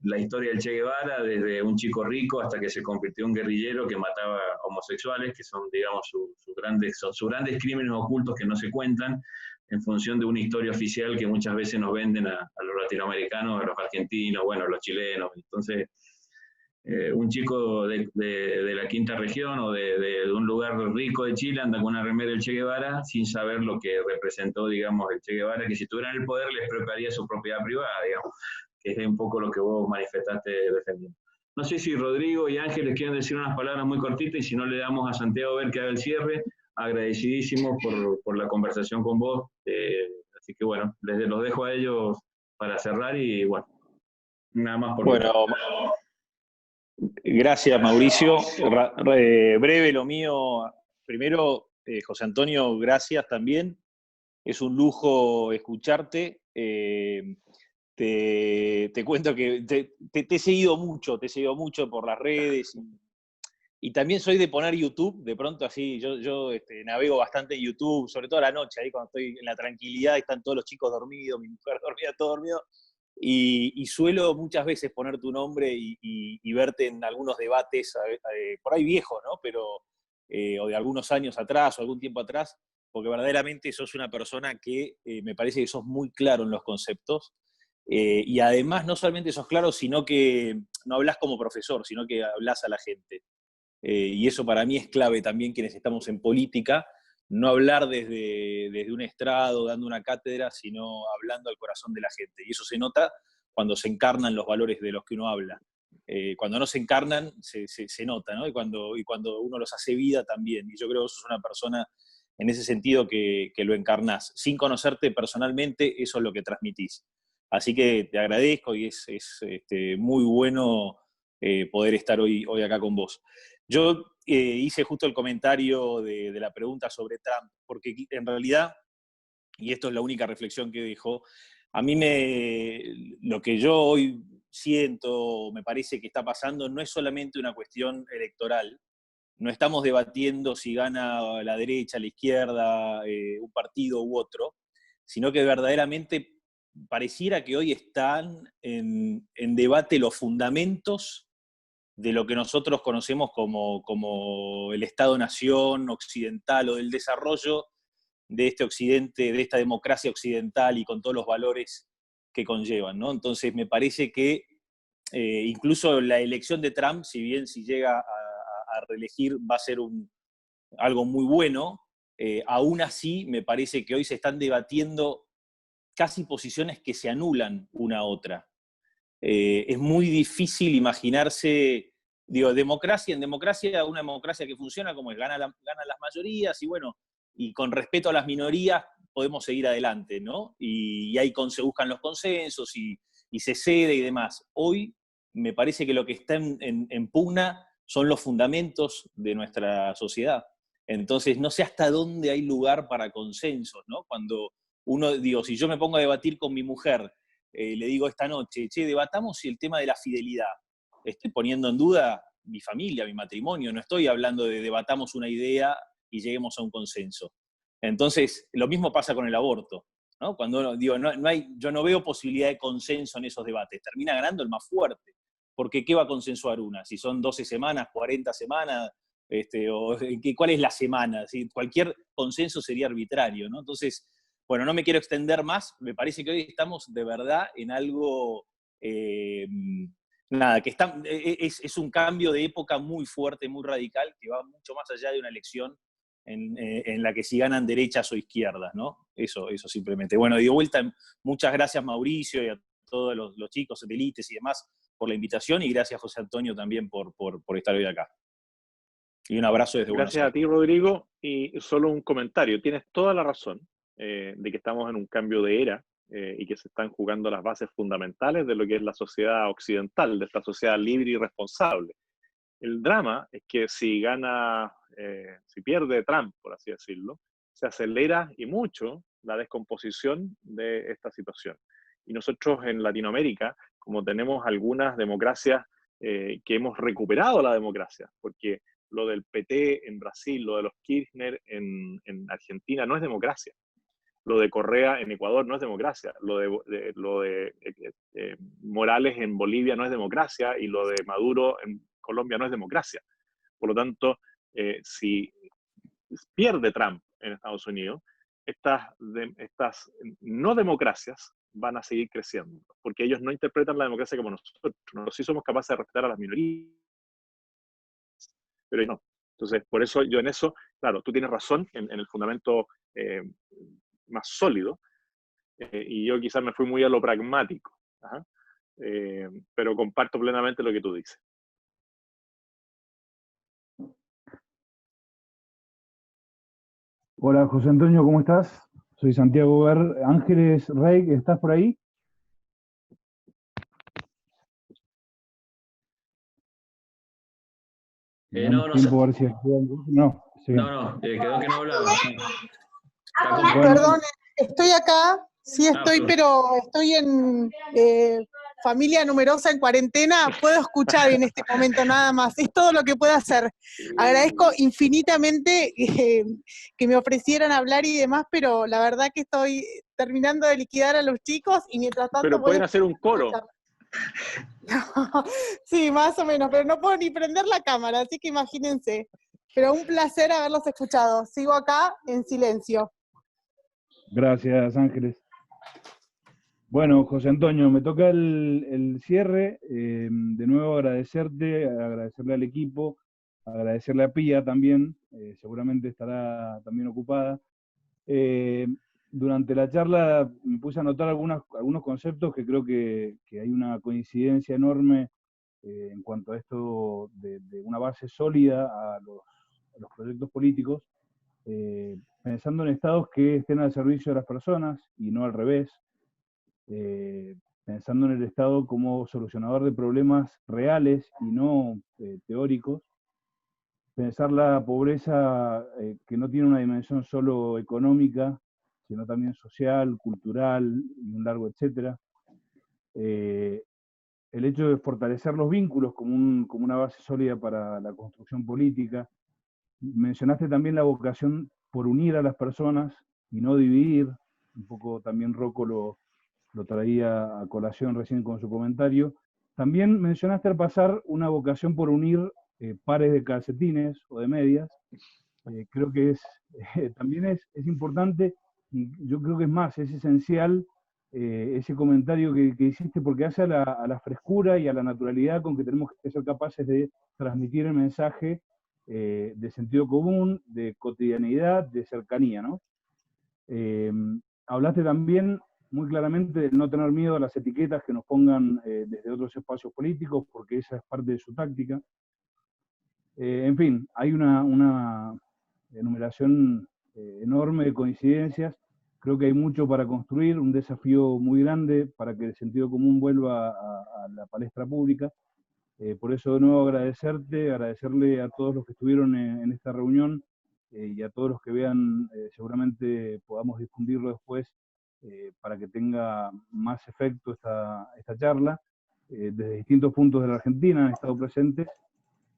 la historia del Che Guevara, desde un chico rico hasta que se convirtió en un guerrillero que mataba homosexuales, que son, digamos, sus grandes crímenes ocultos que no se cuentan, en función de una historia oficial que muchas veces nos venden a los latinoamericanos, a los argentinos, bueno, a los chilenos. Entonces, un chico de la quinta región o de un lugar rico de Chile anda con una remera del Che Guevara sin saber lo que representó, digamos, el Che Guevara, que si tuvieran el poder les prepararía su propiedad privada, digamos, que es un poco lo que vos manifestaste defendiendo. No sé si Rodrigo y Ángeles quieren decir unas palabras muy cortitas, y si no le damos a Santiago Ver que haga el cierre. Agradecidísimos por la conversación con vos, así que bueno, los dejo a ellos para cerrar y bueno, nada más por bueno. Gracias, Mauricio. Breve lo mío. Primero, José Antonio, gracias también. Es un lujo escucharte. Te cuento que te he seguido mucho por las redes y también soy de poner YouTube, de pronto así, yo navego bastante en YouTube, sobre todo a la noche, ahí cuando estoy en la tranquilidad, están todos los chicos dormidos, mi mujer dormida, todo dormido, y suelo muchas veces poner tu nombre y verte en algunos debates, por ahí viejos, ¿no? Pero, o de algunos años atrás, o algún tiempo atrás, porque verdaderamente sos una persona que me parece que sos muy claro en los conceptos, y además no solamente sos claro, sino que no hablas como profesor, sino que hablas a la gente. Y eso para mí es clave también, quienes estamos en política, no hablar desde un estrado, dando una cátedra, sino hablando al corazón de la gente. Y eso se nota cuando se encarnan los valores de los que uno habla. Cuando no se encarnan, se nota, ¿no? Y cuando uno los hace vida también. Y yo creo que sos una persona en ese sentido que lo encarnás. Sin conocerte personalmente, eso es lo que transmitís. Así que te agradezco y es muy bueno poder estar hoy acá con vos. Yo hice justo el comentario de la pregunta sobre Trump, porque en realidad, y esto es la única reflexión que dejó, a mí lo que yo hoy siento, me parece que está pasando, no es solamente una cuestión electoral. No estamos debatiendo si gana la derecha, la izquierda, un partido u otro, sino que verdaderamente pareciera que hoy están en debate los fundamentos de lo que nosotros conocemos como el Estado-Nación occidental, o del desarrollo de este Occidente, de esta democracia occidental y con todos los valores que conllevan, ¿no? Entonces me parece que incluso la elección de Trump, si bien si llega a reelegir va a ser algo muy bueno, aún así me parece que hoy se están debatiendo casi posiciones que se anulan una a otra. Es muy difícil imaginarse, digo, en democracia, una democracia que funciona como es, ganan las mayorías y bueno, y con respeto a las minorías podemos seguir adelante, ¿no? Y ahí se buscan los consensos y se cede y demás. Hoy me parece que lo que está en pugna son los fundamentos de nuestra sociedad. Entonces, no sé hasta dónde hay lugar para consensos, ¿no? Cuando uno, digo, si yo me pongo a debatir con mi mujer, le digo esta noche, che, debatamos el tema de la fidelidad. Estoy poniendo en duda mi familia, mi matrimonio, no estoy hablando de debatamos una idea y lleguemos a un consenso. Entonces, lo mismo pasa con el aborto, ¿no? Cuando digo, yo no veo posibilidad de consenso en esos debates, termina ganando el más fuerte, porque ¿qué va a consensuar una? Si son 12 semanas, 40 semanas, ¿cuál es la semana? ¿Sí? Cualquier consenso sería arbitrario, ¿no? Entonces, bueno, no me quiero extender más, me parece que hoy estamos de verdad en algo, nada, que es un cambio de época muy fuerte, muy radical, que va mucho más allá de una elección en la que si ganan derechas o izquierdas, ¿no? Eso simplemente. Bueno, y de vuelta, muchas gracias Mauricio y a todos los chicos, satélites y demás por la invitación, y gracias José Antonio también por estar hoy acá. Y un abrazo desde Buenos Aires. Gracias a ti, Rodrigo, y solo un comentario. Tienes toda la razón de que estamos en un cambio de era y que se están jugando las bases fundamentales de lo que es la sociedad occidental, de esta sociedad libre y responsable. El drama es que si pierde Trump, por así decirlo, se acelera y mucho la descomposición de esta situación. Y nosotros en Latinoamérica, como tenemos algunas democracias que hemos recuperado la democracia, porque lo del PT en Brasil, lo de los Kirchner en Argentina no es democracia. Lo de Correa en Ecuador no es democracia. Lo de Morales en Bolivia no es democracia, y lo de Maduro en Colombia no es democracia. Por lo tanto, si pierde Trump en Estados Unidos, estas no democracias van a seguir creciendo, porque ellos no interpretan la democracia como nosotros. Nosotros sí somos capaces de respetar a las minorías, pero no. Entonces, por eso yo en eso, claro, tú tienes razón en el fundamento más sólido, y yo quizás me fui muy a lo pragmático, pero comparto plenamente lo que tú dices. Hola José Antonio, ¿cómo estás? Soy Santiago Ver. Ángeles Rey, ¿estás por ahí? No, tiempo a ver si no, sí. No, quedó que no hablaba. Perdón, estoy acá, sí estoy, pero estoy en familia numerosa en cuarentena, puedo escuchar en este momento nada más, es todo lo que puedo hacer. Agradezco infinitamente que me ofrecieran hablar y demás, pero la verdad que estoy terminando de liquidar a los chicos y mientras tanto... Pero pueden hacer un coro. Sí, más o menos, pero no puedo ni prender la cámara, así que imagínense. Pero un placer haberlos escuchado. Sigo acá en silencio. Gracias, Ángeles. Bueno, José Antonio, me toca el cierre. De nuevo agradecerle al equipo, agradecerle a Pía también, seguramente estará también ocupada. Durante la charla me puse a anotar algunos conceptos que creo que hay una coincidencia enorme en cuanto a esto de una base sólida a los proyectos políticos, pensando en estados que estén al servicio de las personas y no al revés, pensando en el Estado como solucionador de problemas reales y no teóricos, pensar la pobreza que no tiene una dimensión solo económica, sino también social, cultural y un largo etcétera. El hecho de fortalecer los vínculos como una base sólida para la construcción política. Mencionaste también la vocación por unir a las personas y no dividir. Un poco también Rocco lo traía a colación recién con su comentario. También mencionaste al pasar una vocación por unir pares de calcetines o de medias. Creo que también es importante, y yo creo que es esencial ese comentario que hiciste, porque hace a la frescura y a la naturalidad con que tenemos que ser capaces de transmitir el mensaje de sentido común, de cotidianidad, de cercanía, ¿no? Hablaste también muy claramente de no tener miedo a las etiquetas que nos pongan desde otros espacios políticos, porque esa es parte de su táctica. En fin, hay una enumeración enorme de coincidencias. Creo que hay mucho para construir, un desafío muy grande para que el sentido común vuelva a la palestra pública. Por eso de nuevo agradecerle a todos los que estuvieron en esta reunión y a todos los que vean, seguramente podamos difundirlo después para que tenga más efecto esta charla. Desde distintos puntos de la Argentina han estado presentes.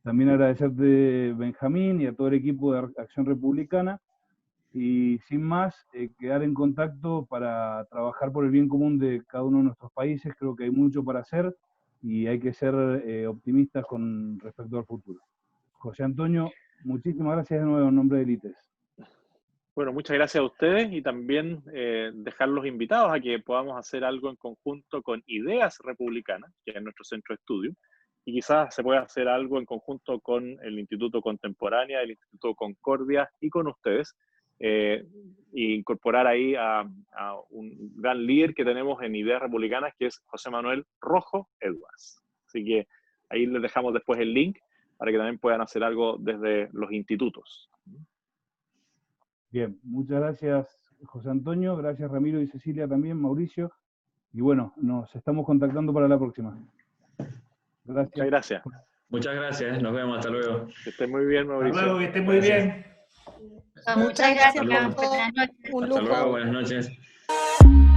También agradecerte, Benjamín, y a todo el equipo de Acción Republicana. Y sin más, quedar en contacto para trabajar por el bien común de cada uno de nuestros países. Creo que hay mucho para hacer y hay que ser optimistas con respecto al futuro. José Antonio, muchísimas gracias de nuevo en nombre de ITES. Bueno, muchas gracias a ustedes y también dejarlos invitados a que podamos hacer algo en conjunto con Ideas Republicanas, que es nuestro centro de estudio, y quizás se pueda hacer algo en conjunto con el Instituto Contemporánea, el Instituto Concordia y con ustedes, e incorporar ahí a un gran líder que tenemos en Ideas Republicanas, que es José Manuel Rojo Edwards. Así que ahí les dejamos después el link para que también puedan hacer algo desde los institutos. Bien, muchas gracias, José Antonio, gracias Ramiro y Cecilia también, Mauricio, y bueno, nos estamos contactando para la próxima. Gracias. Muchas gracias. Muchas gracias, nos vemos, hasta luego. Que estén muy bien, Mauricio. Hasta luego, que estén muy bien. Muchas gracias. Hasta luego. Buenas noches. Un Hasta lujo. luego, buenas noches.